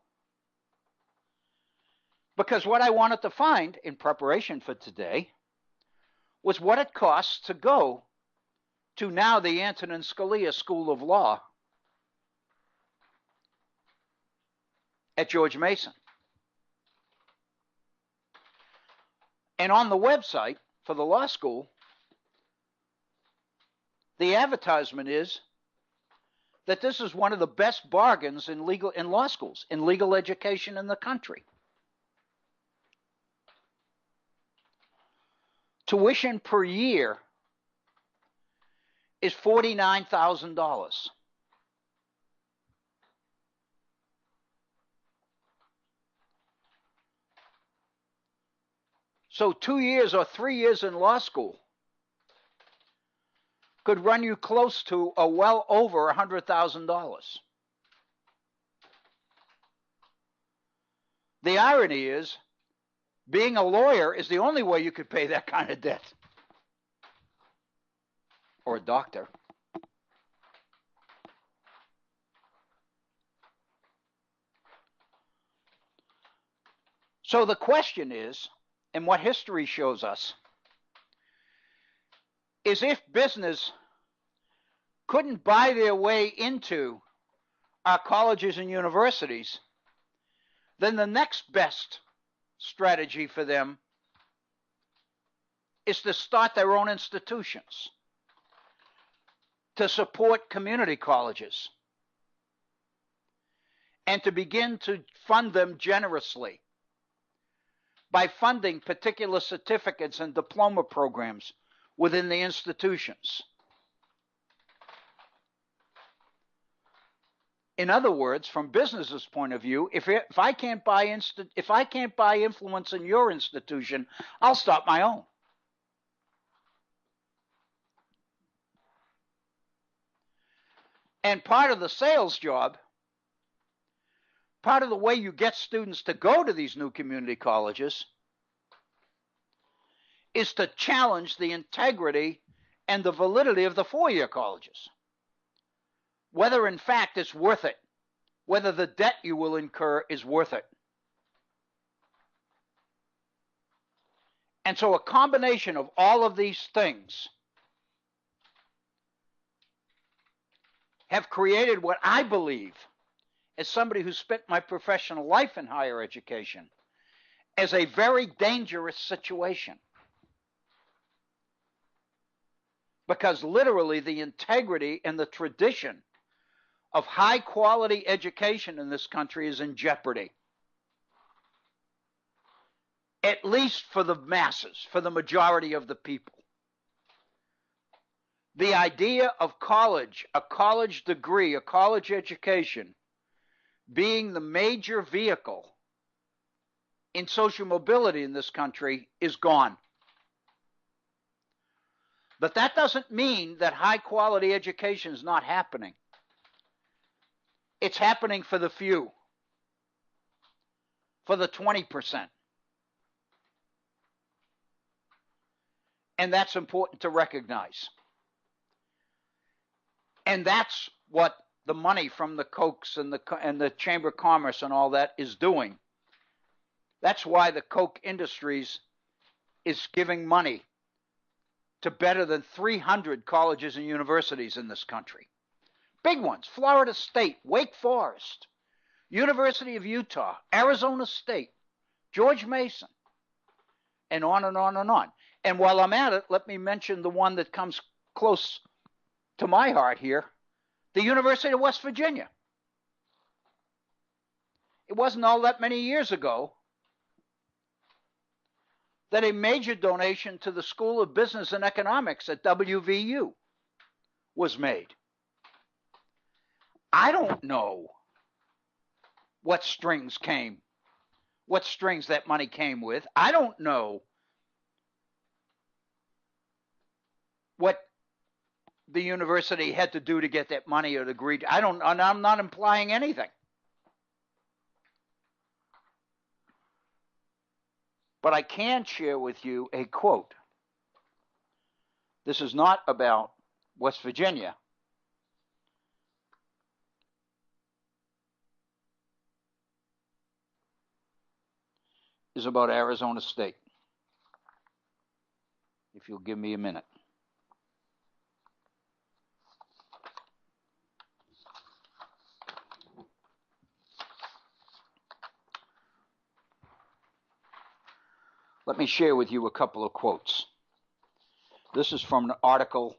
[SPEAKER 2] because what I wanted to find in preparation for today was what it costs to go to now the Antonin Scalia School of Law at George Mason. And on the website for the law school, the advertisement is that this is one of the best bargains in law schools, in legal education in the country. Tuition per year is $49,000. So 2 years or 3 years in law school could run you close to well over $100,000. The irony is, being a lawyer is the only way you could pay that kind of debt. Or a doctor. So the question is, and what history shows us, is if business couldn't buy their way into our colleges and universities, then the next best strategy for them is to start their own institutions, to support community colleges, and to begin to fund them generously by funding particular certificates and diploma programs within the institutions. In other words, from business's point of view, if I can't buy influence in your institution, I'll start my own. And part of the sales job, part of the way you get students to go to these new community colleges, is to challenge the integrity and the validity of the four-year colleges. Whether in fact it's worth it, whether the debt you will incur is worth it. And so a combination of all of these things have created what I believe, as somebody who spent my professional life in higher education, as a very dangerous situation. Because literally the integrity and the tradition of high quality education in this country is in jeopardy. At least for the masses, for the majority of the people. The idea of college, a college degree, a college education, being the major vehicle in social mobility in this country is gone. But that doesn't mean that high quality education is not happening. It's happening for the few, for the 20%. And that's important to recognize. And that's what the money from the Cokes and the Chamber of Commerce and all that is doing. That's why the Coke Industries is giving money to better than 300 colleges and universities in this country. Big ones: Florida State, Wake Forest, University of Utah, Arizona State, George Mason, and on and on and on. And while I'm at it, let me mention the one that comes close to my heart here, the University of West Virginia. It wasn't all that many years ago that a major donation to the School of Business and Economics at WVU was made. I don't know what strings that money came with. I don't know what the university had to do to get that money or agreed. And I'm not implying anything. But I can share with you a quote. This is not about West Virginia. It's about Arizona State. If you'll give me a minute. Let me share with you a couple of quotes. This is from an article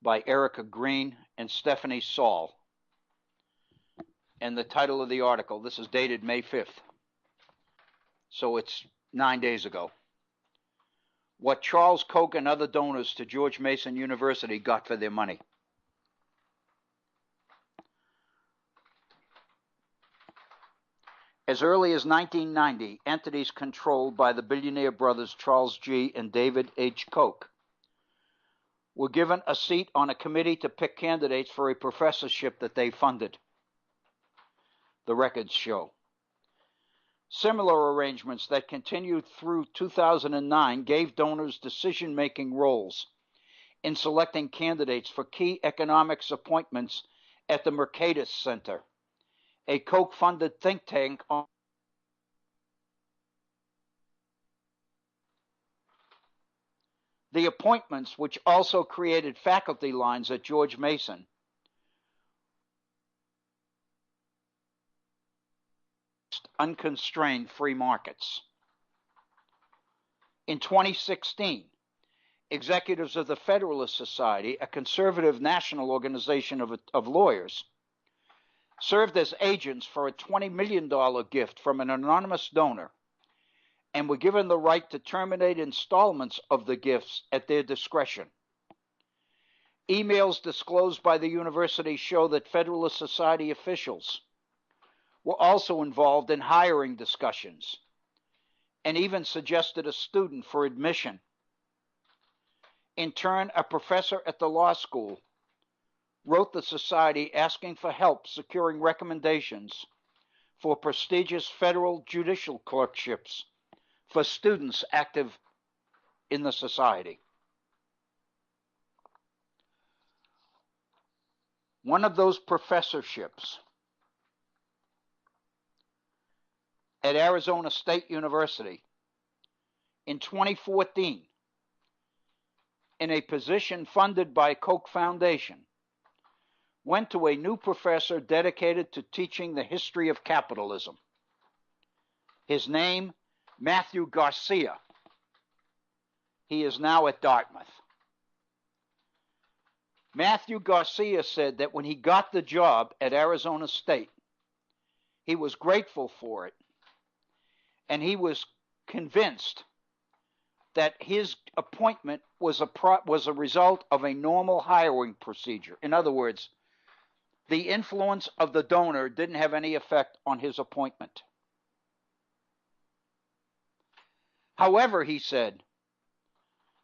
[SPEAKER 2] by Erica Green and Stephanie Saul. And the title of the article, this is dated May 5th. So it's 9 days ago. What Charles Koch and other donors to George Mason University got for their money. As early as 1990, entities controlled by the billionaire brothers Charles G. and David H. Koch were given a seat on a committee to pick candidates for a professorship that they funded. The records show. Similar arrangements that continued through 2009 gave donors decision-making roles in selecting candidates for key economics appointments at the Mercatus Center, a Koch-funded think tank on the appointments, which also created faculty lines at George Mason, unconstrained free markets. In 2016, executives of the Federalist Society, a conservative national organization of lawyers, served as agents for a $20 million gift from an anonymous donor and were given the right to terminate installments of the gifts at their discretion. Emails disclosed by the university show that Federalist Society officials were also involved in hiring discussions and even suggested a student for admission. In turn, a professor at the law school wrote the society asking for help securing recommendations for prestigious federal judicial clerkships for students active in the society. One of those professorships at Arizona State University in 2014, in a position funded by Koch Foundation, went to a new professor dedicated to teaching the history of capitalism. His name, Matthew Garcia. He is now at Dartmouth. Matthew Garcia said that when he got the job at Arizona State, he was grateful for it, and he was convinced that his appointment was a result of a normal hiring procedure. In other words, the influence of the donor didn't have any effect on his appointment. However, he said,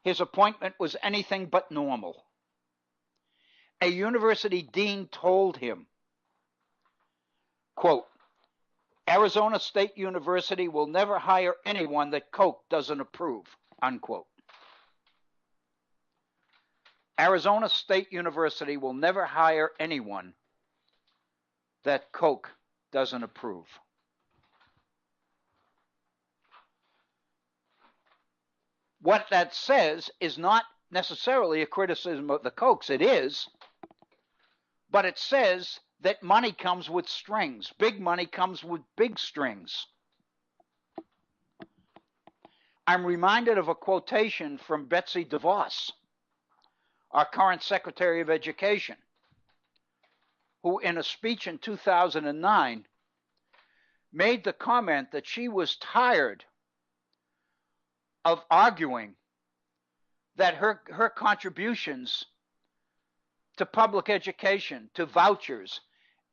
[SPEAKER 2] his appointment was anything but normal. A university dean told him, quote, Arizona State University will never hire anyone that Koch doesn't approve, unquote. Arizona State University will never hire anyone that Koch doesn't approve. What that says is not necessarily a criticism of the Kochs. It is, but it says that money comes with strings. Big money comes with big strings. I'm reminded of a quotation from Betsy DeVos, our current Secretary of Education, who in a speech in 2009 made the comment that she was tired of arguing that her contributions to public education, to vouchers,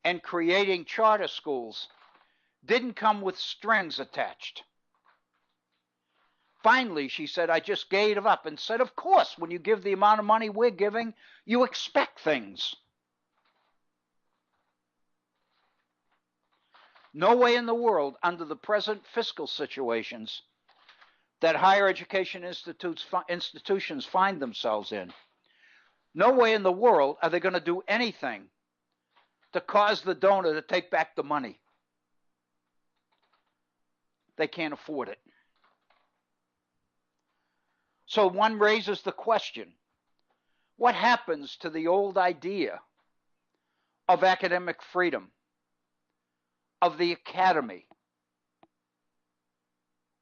[SPEAKER 2] and creating charter schools didn't come with strings attached. Finally, she said, I just gave up and said, of course, when you give the amount of money we're giving, you expect things. No way in the world, under the present fiscal situations that higher education institutions find themselves in, no way in the world are they going to do anything to cause the donor to take back the money. They can't afford it. So one raises the question, what happens to the old idea of academic freedom, of the academy,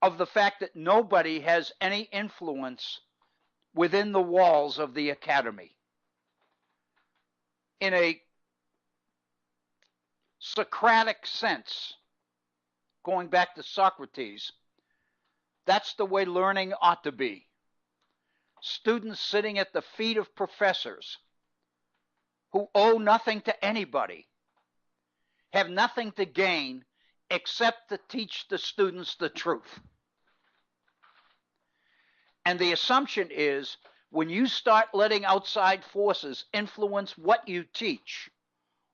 [SPEAKER 2] of the fact that nobody has any influence within the walls of the academy? In a Socratic sense, going back to Socrates, that's the way learning ought to be. Students sitting at the feet of professors who owe nothing to anybody, have nothing to gain except to teach the students the truth. And the assumption is, when you start letting outside forces influence what you teach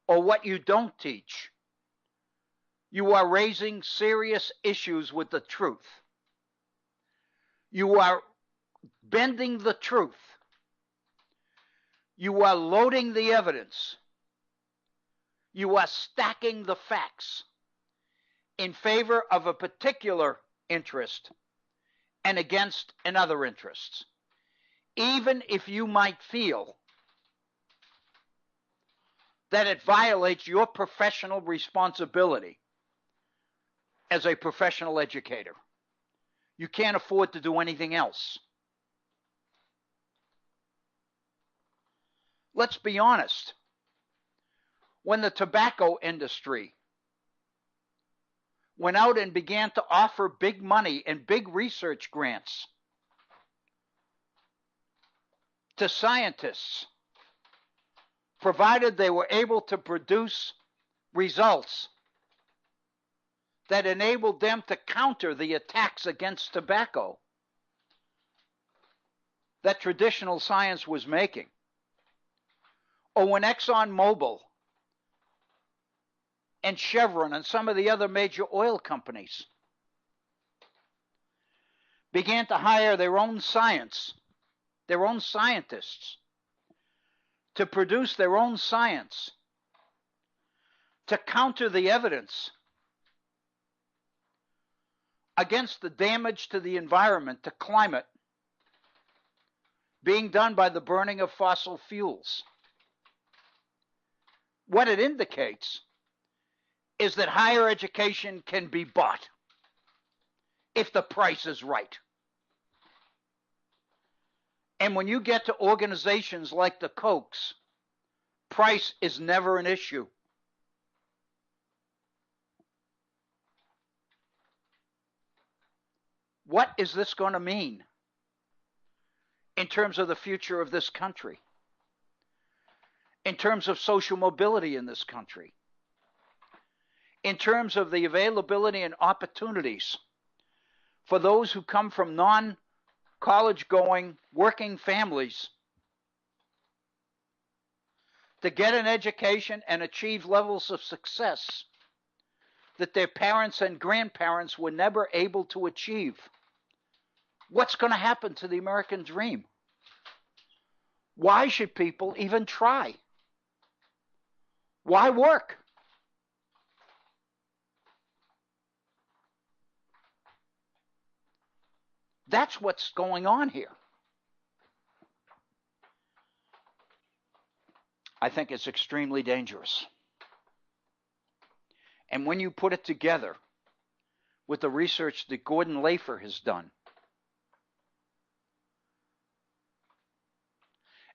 [SPEAKER 2] or what you don't teach, you are raising serious issues with the truth. You are bending the truth. You are loading the evidence. You are stacking the facts in favor of a particular interest and against another interest, even if you might feel that it violates your professional responsibility as a professional educator. You can't afford to do anything else. Let's be honest. When the tobacco industry went out and began to offer big money and big research grants to scientists, provided they were able to produce results that enabled them to counter the attacks against tobacco that traditional science was making, or when ExxonMobil and Chevron and some of the other major oil companies began to hire their own scientists to produce their own science to counter the evidence against the damage to the environment, to climate, being done by the burning of fossil fuels. What it indicates is that higher education can be bought if the price is right. And when you get to organizations like the Kochs, price is never an issue. What is this going to mean in terms of the future of this country? In terms of social mobility in this country? In terms of the availability and opportunities for those who come from non-college going working families to get an education and achieve levels of success that their parents and grandparents were never able to achieve. What's going to happen to the American dream? Why should people even try? Why work? That's what's going on here. I think it's extremely dangerous. And when you put it together with the research that Gordon Lafer has done,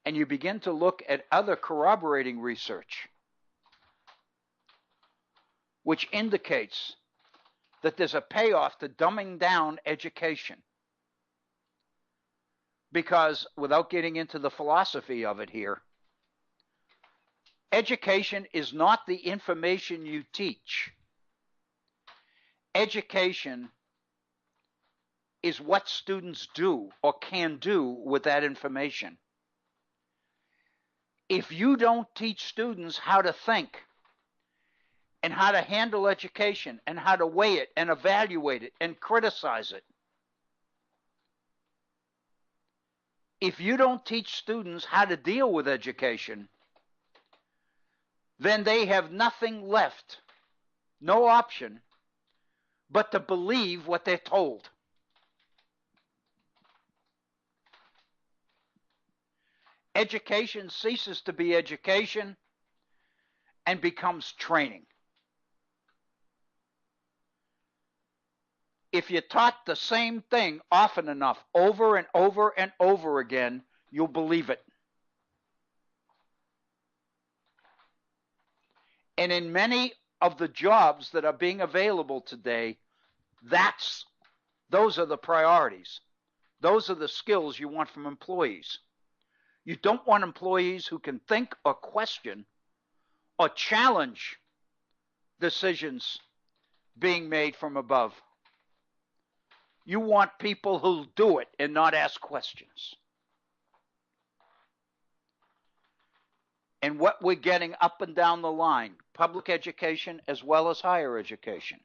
[SPEAKER 2] and you begin to look at other corroborating research, which indicates that there's a payoff to dumbing down education. Because, without getting into the philosophy of it here, education is not the information you teach. Education is what students do or can do with that information. If you don't teach students how to think and how to handle education and how to weigh it and evaluate it and criticize it, if you don't teach students how to deal with education, then they have nothing left, no option, but to believe what they're told. Education ceases to be education and becomes training. If you taught the same thing often enough, over and over and over again, you'll believe it. And in many of the jobs that are being available today, those are the priorities. Those are the skills you want from employees. You don't want employees who can think or question or challenge decisions being made from above. You want people who'll do it and not ask questions. And what we're getting up and down the line, public education as well as higher education,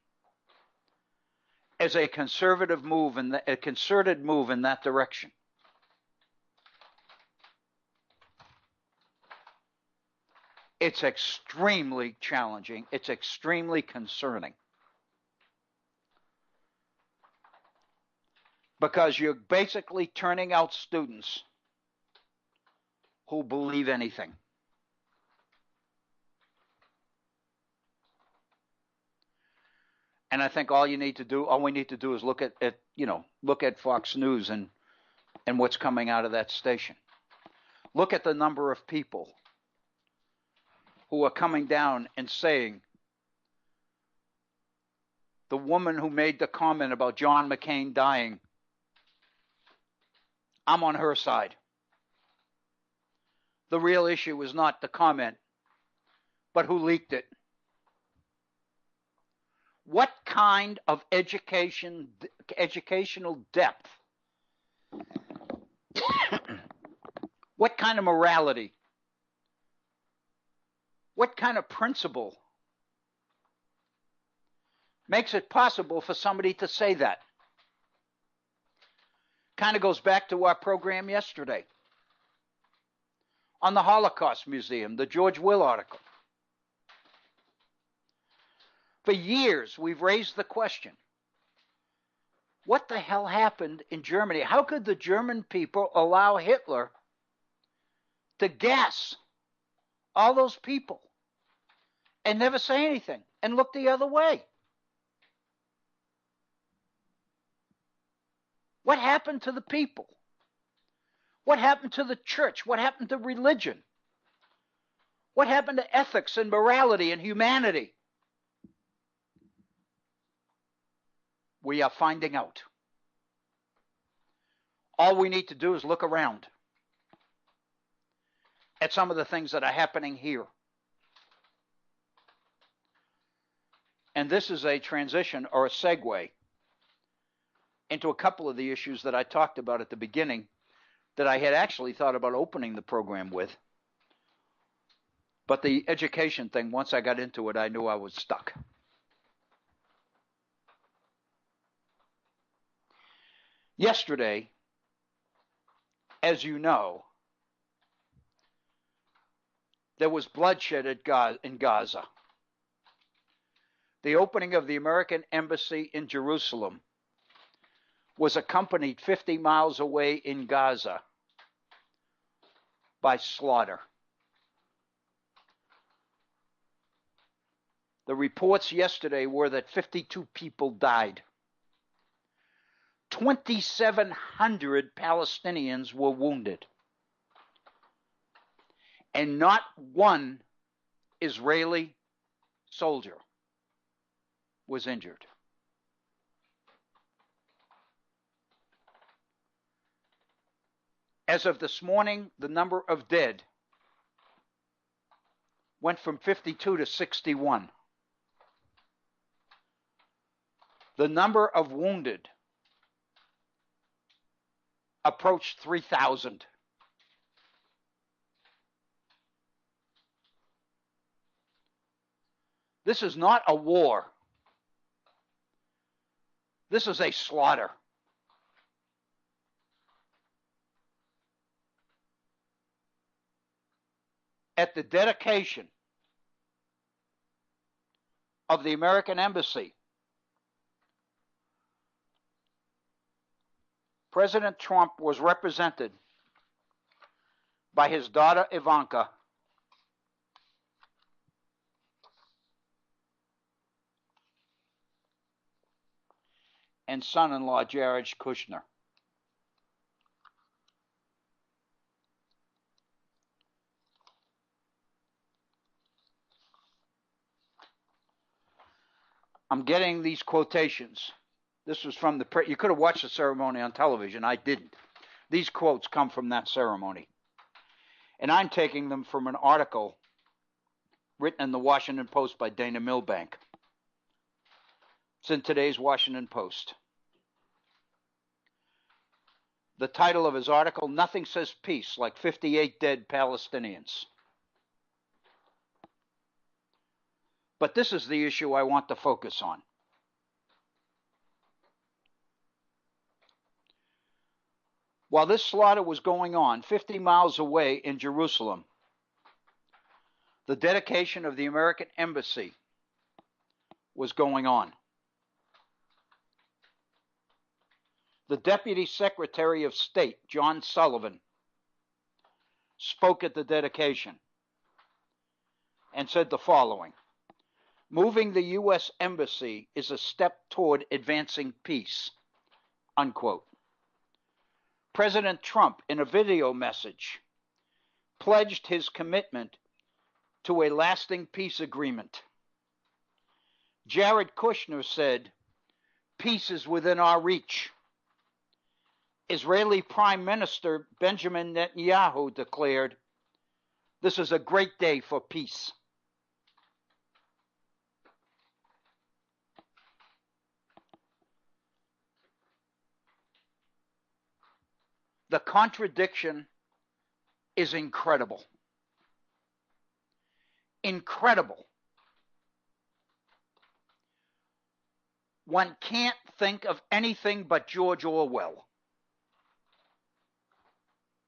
[SPEAKER 2] is a conservative move and a concerted move in that direction. It's extremely challenging. It's extremely concerning. Because you're basically turning out students who believe anything. And I think all we need to do is look at Fox News and what's coming out of that station. Look at the number of people who are coming down and saying, the woman who made the comment about John McCain dying, I'm on her side. The real issue is not the comment, but who leaked it. What kind of educational depth, what kind of morality, what kind of principle makes it possible for somebody to say that? Kind of goes back to our program yesterday on the Holocaust Museum, the George Will article. For years, we've raised the question, what the hell happened in Germany? How could the German people allow Hitler to gas all those people and never say anything and look the other way? What happened to the people? What happened to the church? What happened to religion? What happened to ethics and morality and humanity? We are finding out. All we need to do is look around at some of the things that are happening here. And this is a transition or a segue into a couple of the issues that I talked about at the beginning that I had actually thought about opening the program with. But the education thing, once I got into it, I knew I was stuck. Yesterday, as you know, there was bloodshed in Gaza. The opening of the American embassy in Jerusalem was accompanied 50 miles away in Gaza by slaughter. The reports yesterday were that 52 people died. 2,700 Palestinians were wounded. And not one Israeli soldier was injured. As of this morning, the number of dead went from 52 to 61. The number of wounded approached 3,000. This is not a war. This is a slaughter. At the dedication of the American embassy, President Trump was represented by his daughter Ivanka and son-in-law Jared Kushner. I'm getting these quotations. This was from you could have watched the ceremony on television. I didn't. These quotes come from that ceremony. And I'm taking them from an article written in the Washington Post by Dana Milbank. It's in today's Washington Post. The title of his article, Nothing Says Peace Like 58 Dead Palestinians. But this is the issue I want to focus on. While this slaughter was going on 50 miles away in Jerusalem, the dedication of the American embassy was going on. The Deputy Secretary of State, John Sullivan, spoke at the dedication and said the following: moving the U.S. Embassy is a step toward advancing peace, unquote. President Trump, in a video message, pledged his commitment to a lasting peace agreement. Jared Kushner said, peace is within our reach. Israeli Prime Minister Benjamin Netanyahu declared, this is a great day for peace. The contradiction is incredible. Incredible. One can't think of anything but George Orwell.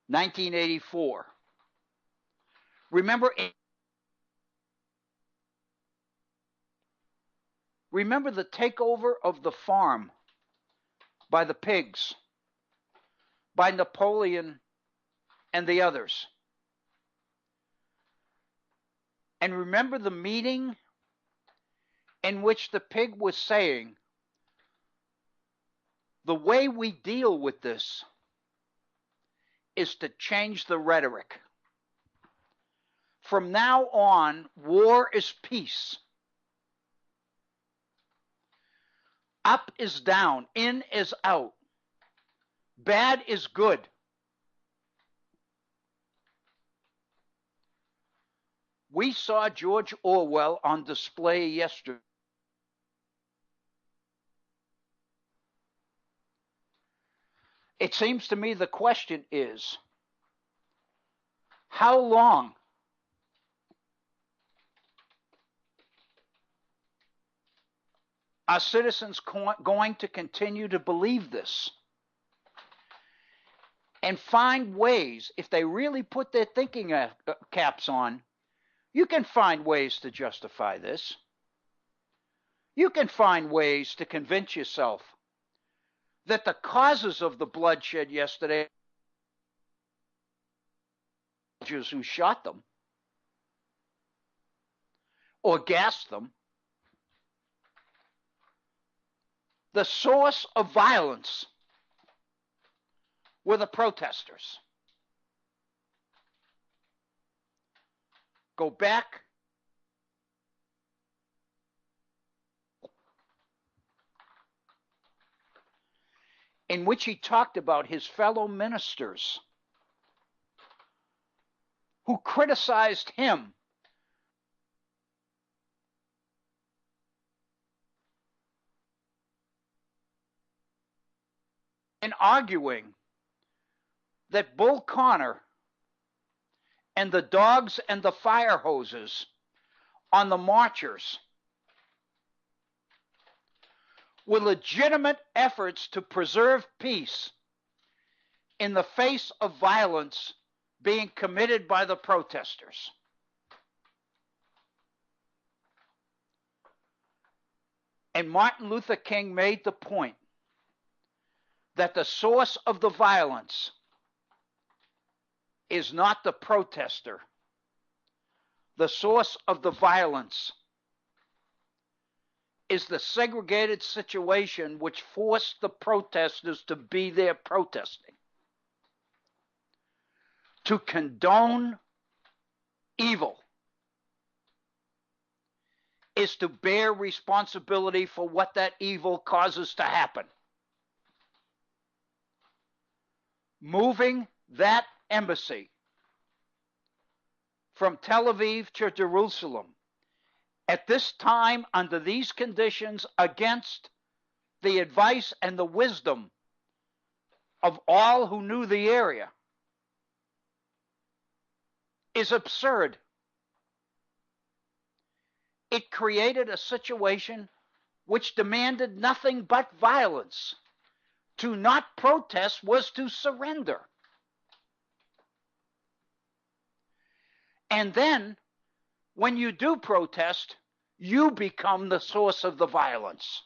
[SPEAKER 2] 1984. Remember the takeover of the farm by the pigs, by Napoleon and the others. And remember the meeting in which the pig was saying, the way we deal with this is to change the rhetoric. From now on, war is peace. Up is down, in is out. Bad is good. We saw George Orwell on display yesterday. It seems to me the question is, how long are citizens going to continue to believe this and find ways, if they really put their thinking caps on, you can find ways to justify this. You can find ways to convince yourself that the causes of the bloodshed yesterday who shot them or gassed them, the source of violence were the protesters. Go back in which he talked about his fellow ministers who criticized him in arguing that Bull Connor and the dogs and the fire hoses on the marchers were legitimate efforts to preserve peace in the face of violence being committed by the protesters. And Martin Luther King made the point that the source of the violence is not the protester. The source of the violence is the segregated situation which forced the protesters to be there protesting. To condone evil is to bear responsibility for what that evil causes to happen. Moving that embassy from Tel Aviv to Jerusalem at this time, under these conditions, against the advice and the wisdom of all who knew the area, is absurd. It created a situation which demanded nothing but violence. To not protest was to surrender. And then, when you do protest, you become the source of the violence.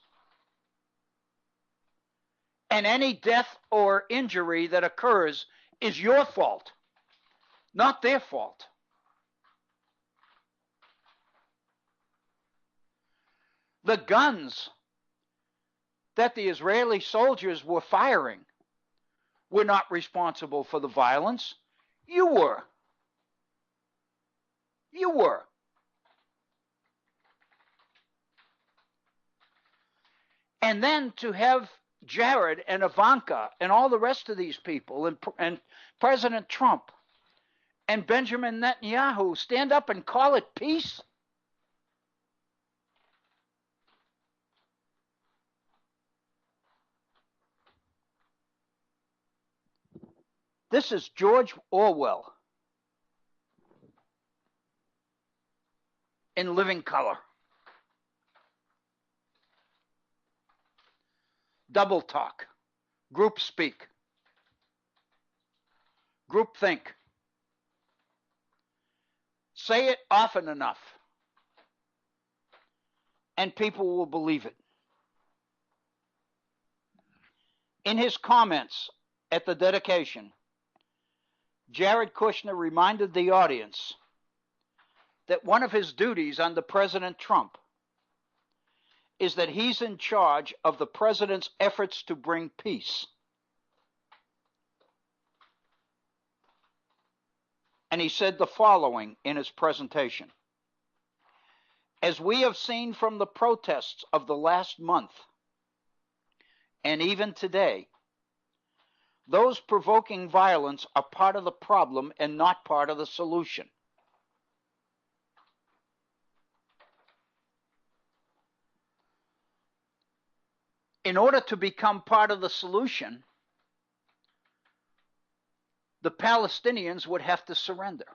[SPEAKER 2] And any death or injury that occurs is your fault, not their fault. The guns that the Israeli soldiers were firing were not responsible for the violence. You were. You were. And then to have Jared and Ivanka and all the rest of these people and President Trump and Benjamin Netanyahu stand up and call it peace? This is George Orwell in living color. Double talk, group speak, group think. Say it often enough, and people will believe it. In his comments at the dedication, Jared Kushner reminded the audience that one of his duties under President Trump is that he's in charge of the president's efforts to bring peace. And he said the following in his presentation: as we have seen from the protests of the last month, and even today, those provoking violence are part of the problem and not part of the solution. In order to become part of the solution, the Palestinians would have to surrender.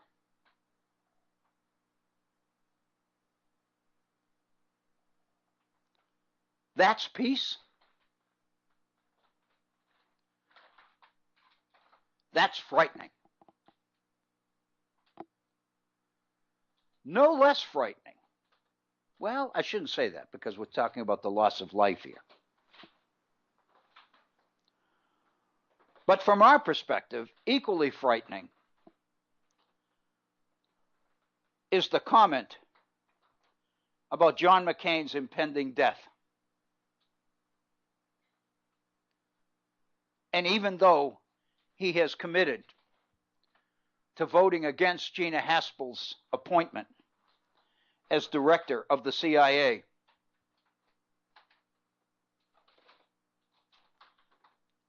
[SPEAKER 2] That's peace. That's frightening. No less frightening. Well, I shouldn't say that because we're talking about the loss of life here. But from our perspective, equally frightening is the comment about John McCain's impending death. And even though he has committed to voting against Gina Haspel's appointment as director of the CIA,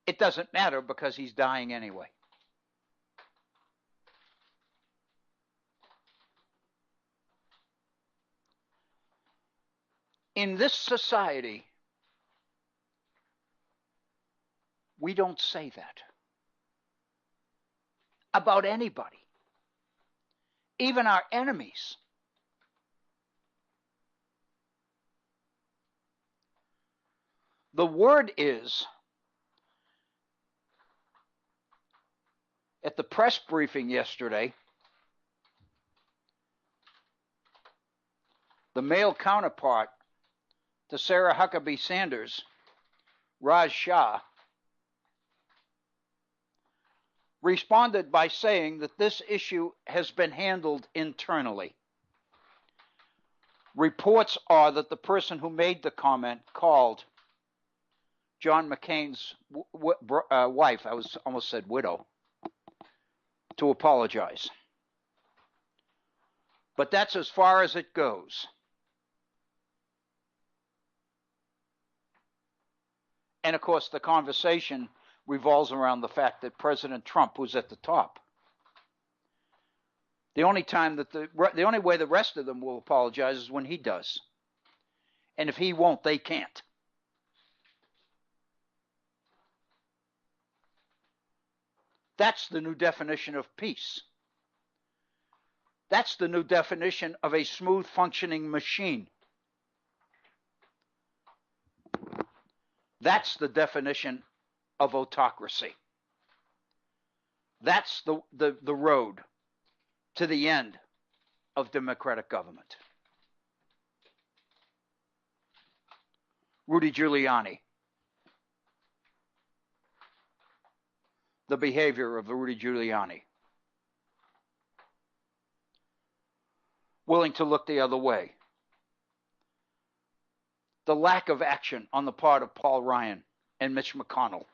[SPEAKER 2] it doesn't matter because he's dying anyway. In this society, we don't say that about anybody, even our enemies. The word is, at the press briefing yesterday, the male counterpart to Sarah Huckabee Sanders, Raj Shah, responded by saying that this issue has been handled internally. Reports are that the person who made the comment called John McCain's wife, I almost said widow, to apologize. But that's as far as it goes. And of course, the conversation revolves around the fact that President Trump was at the top. The only way the rest of them will apologize is when he does. And if he won't, they can't. That's the new definition of peace. That's the new definition of a smooth functioning machine. That's the definition of autocracy. That's the road to the end of democratic government. Rudy Giuliani. The behavior of Rudy Giuliani. Willing to look the other way. The lack of action on the part of Paul Ryan and Mitch McConnell.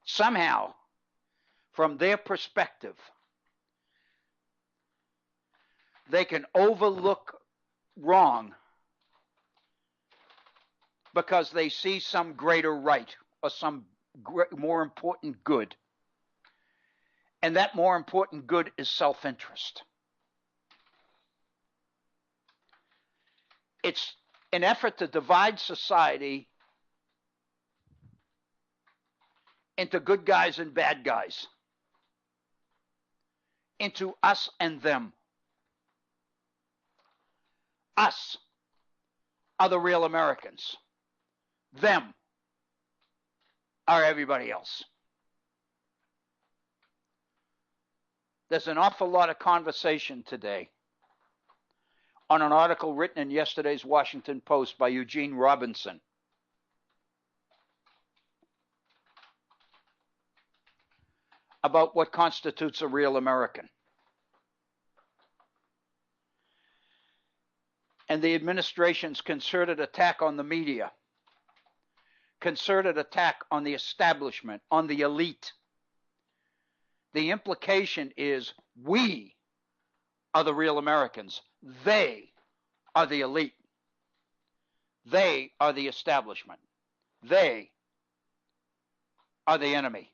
[SPEAKER 2] Somehow, from their perspective, they can overlook wrong because they see some greater right or some more important good. And that more important good is self-interest. It's an effort to divide society into good guys and bad guys, into us and them. Us are the real Americans. Them are everybody else. There's an awful lot of conversation today on an article written in yesterday's Washington Post by Eugene Robinson. About what constitutes a real American. And the administration's concerted attack on the media, concerted attack on the establishment, on the elite. The implication is we are the real Americans. They are the elite. They are the establishment. They are the enemy.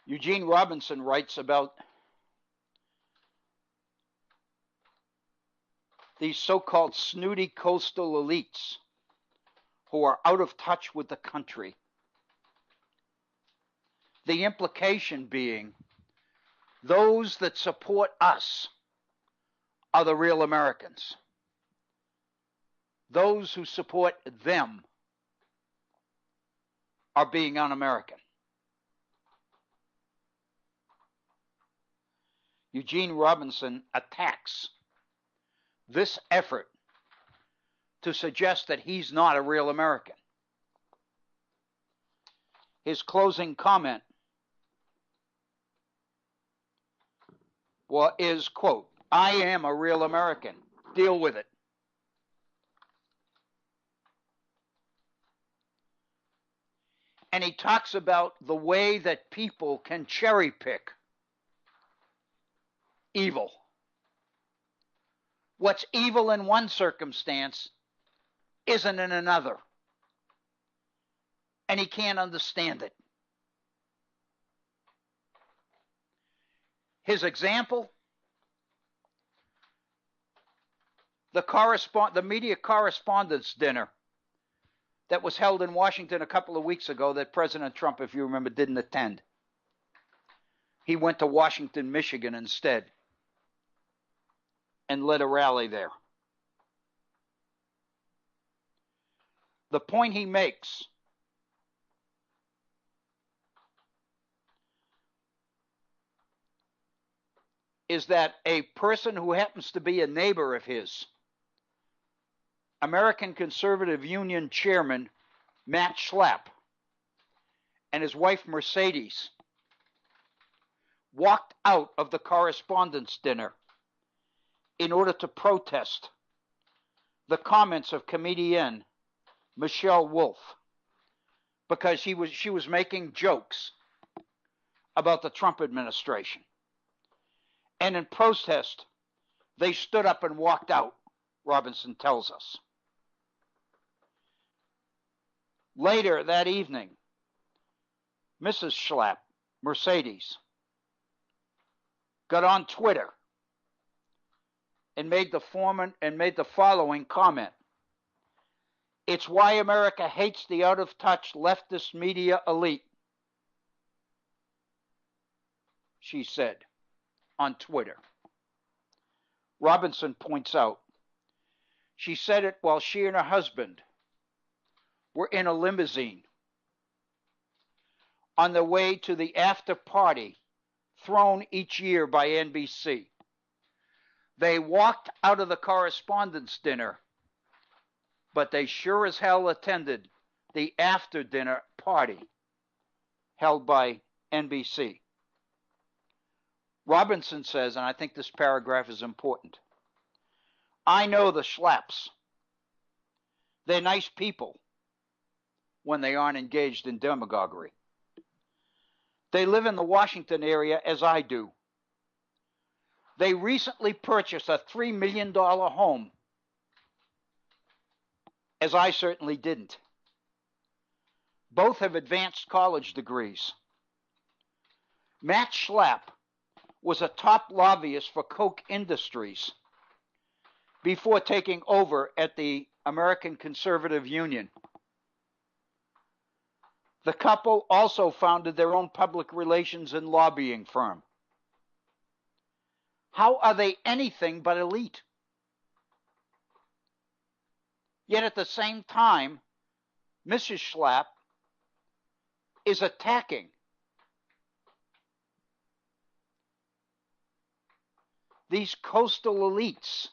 [SPEAKER 2] Eugene Robinson writes about these so-called snooty coastal elites who are out of touch with the country. The implication being those that support us are the real Americans. Those who support them are being un-American. Eugene Robinson attacks this effort to suggest that he's not a real American. His closing comment is, quote, "I am a real American. Deal with it." And he talks about the way that people can cherry pick evil. What's evil in one circumstance isn't in another. And he can't understand it. His example, the media correspondence dinner that was held in Washington a couple of weeks ago that President Trump, if you remember, didn't attend. He went to Washington, Michigan instead and led a rally there. The point he makes is that a person who happens to be a neighbor of his, American Conservative Union Chairman Matt Schlapp, and his wife Mercedes walked out of the correspondence dinner in order to protest the comments of comedian Michelle Wolf, because she was making jokes about the Trump administration. And in protest, they stood up and walked out, Robinson tells us. Later that evening, Mrs. Schlapp, Mercedes, got on Twitter and made the following comment. "It's why America hates the out-of-touch leftist media elite," she said on Twitter. Robinson points out, she said it while she and her husband were in a limousine on their way to the after party thrown each year by NBC. They walked out of the correspondence dinner, but they sure as hell attended the after dinner party held by NBC. Robinson says, and I think this paragraph is important, "I know the Schlapps. They're nice people when they aren't engaged in demagoguery. They live in the Washington area as I do. They recently purchased a $3 million home, as I certainly didn't. Both have advanced college degrees. Matt Schlapp was a top lobbyist for Koch Industries before taking over at the American Conservative Union. The couple also founded their own public relations and lobbying firm. How are they anything but elite? Yet at the same time, Mrs. Schlapp is attacking these coastal elites.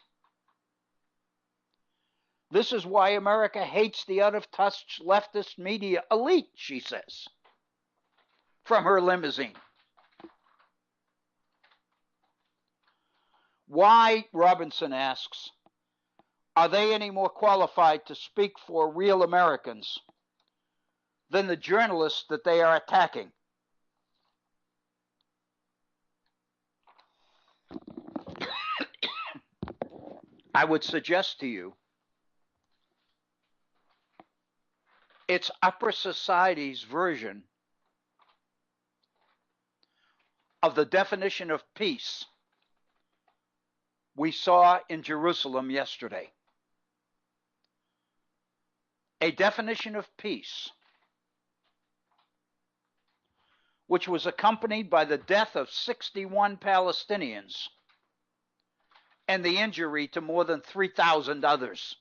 [SPEAKER 2] This is why America hates the out-of-touch leftist media elite, she says, from her limousine. Why, Robinson asks, are they any more qualified to speak for real Americans than the journalists that they are attacking? I would suggest to you it's upper society's version of the definition of peace we saw in Jerusalem yesterday a definition of peace which was accompanied by the death of 61 Palestinians and the injury to more than 3,000 others,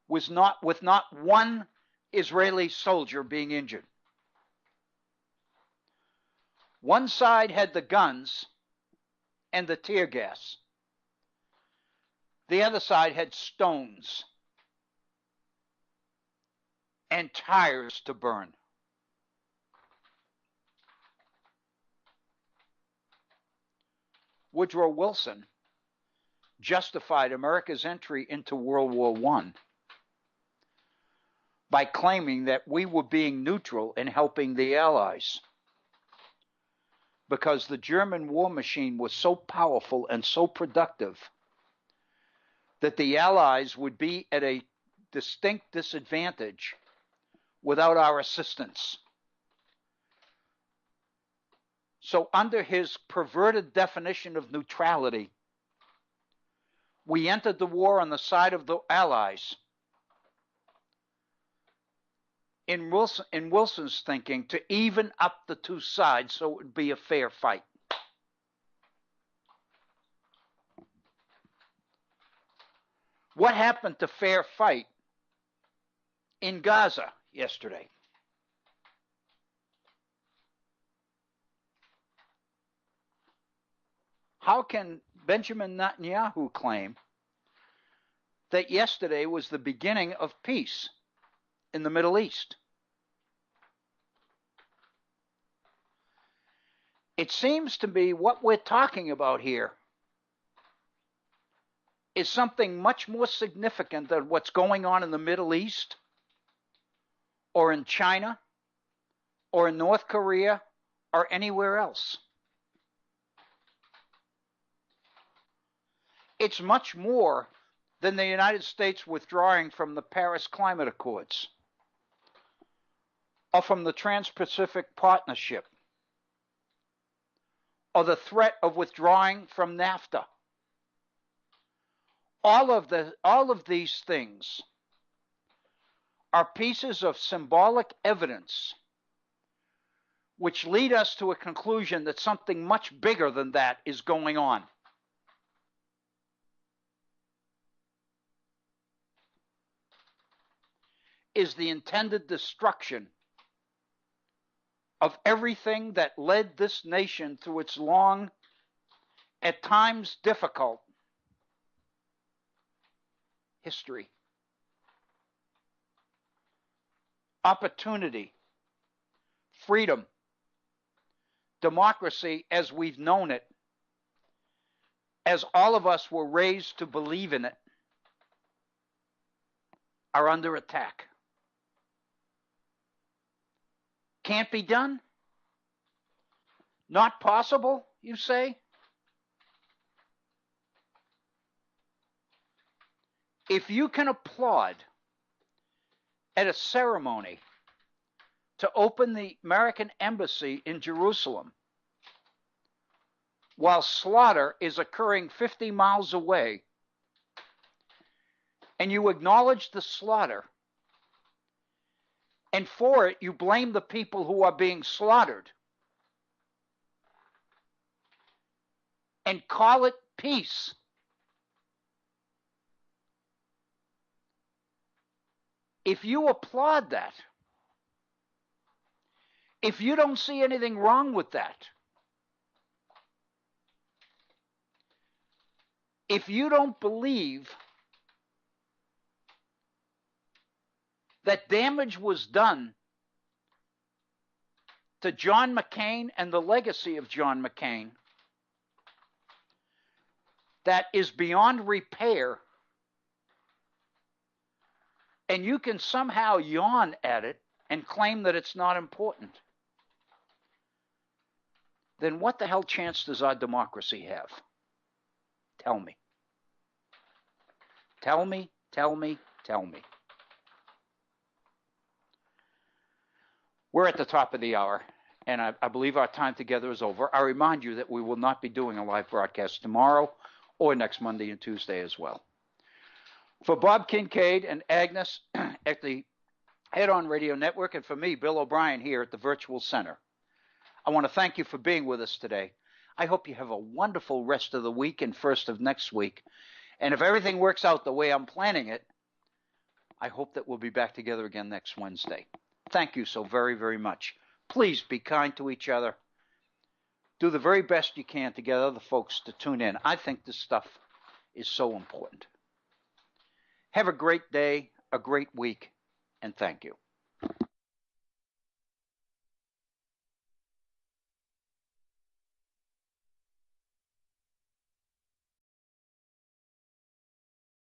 [SPEAKER 2] with not one Israeli soldier being injured. One side had the guns and the tear gas. The other side had stones and tires to burn. Woodrow Wilson justified America's entry into World War I by claiming that we were being neutral in helping the Allies, because the German war machine was so powerful and so productive that the Allies would be at a distinct disadvantage without our assistance. So under his perverted definition of neutrality, we entered the war on the side of the Allies. In Wilson's thinking, to even up the two sides so it would be a fair fight. What happened to fair fight in Gaza yesterday? How can Benjamin Netanyahu claim that yesterday was the beginning of peace in the Middle East? It seems to me what we're talking about here is something much more significant than what's going on in the Middle East or in China or in North Korea or anywhere else. It's much more than the United States withdrawing from the Paris Climate Accords or from the Trans-Pacific Partnership or the threat of withdrawing from NAFTA. All of these things are pieces of symbolic evidence which lead us to a conclusion that something much bigger than that is going on. Is the intended destruction of everything that led this nation through its long, at times difficult, history. Opportunity, freedom, democracy as we've known it, as all of us were raised to believe in it, are under attack. Can't be done? Not possible, you say? If you can applaud at a ceremony to open the American embassy in Jerusalem while slaughter is occurring 50 miles away, and you acknowledge the slaughter, and for it you blame the people who are being slaughtered, and call it peace, if you applaud that, if you don't see anything wrong with that, if you don't believe that damage was done to John McCain and the legacy of John McCain that is beyond repair, and you can somehow yawn at it and claim that it's not important, then what the hell chance does our democracy have? Tell me. Tell me, tell me, tell me. We're at the top of the hour. and I believe our time together is over. I remind you that we will not be doing a live broadcast tomorrow or next Monday and Tuesday as well. For Bob Kincaid and Agnes at the Head On Radio Network, and for me, Bill O'Brien, here at the Virtual Center, I want to thank you for being with us today. I hope you have a wonderful rest of the week and first of next week. And if everything works out the way I'm planning it, I hope that we'll be back together again next Wednesday. Thank you so very, very much. Please be kind to each other. Do the very best you can to get other folks to tune in. I think this stuff is so important. Have a great day, a great week, and thank you.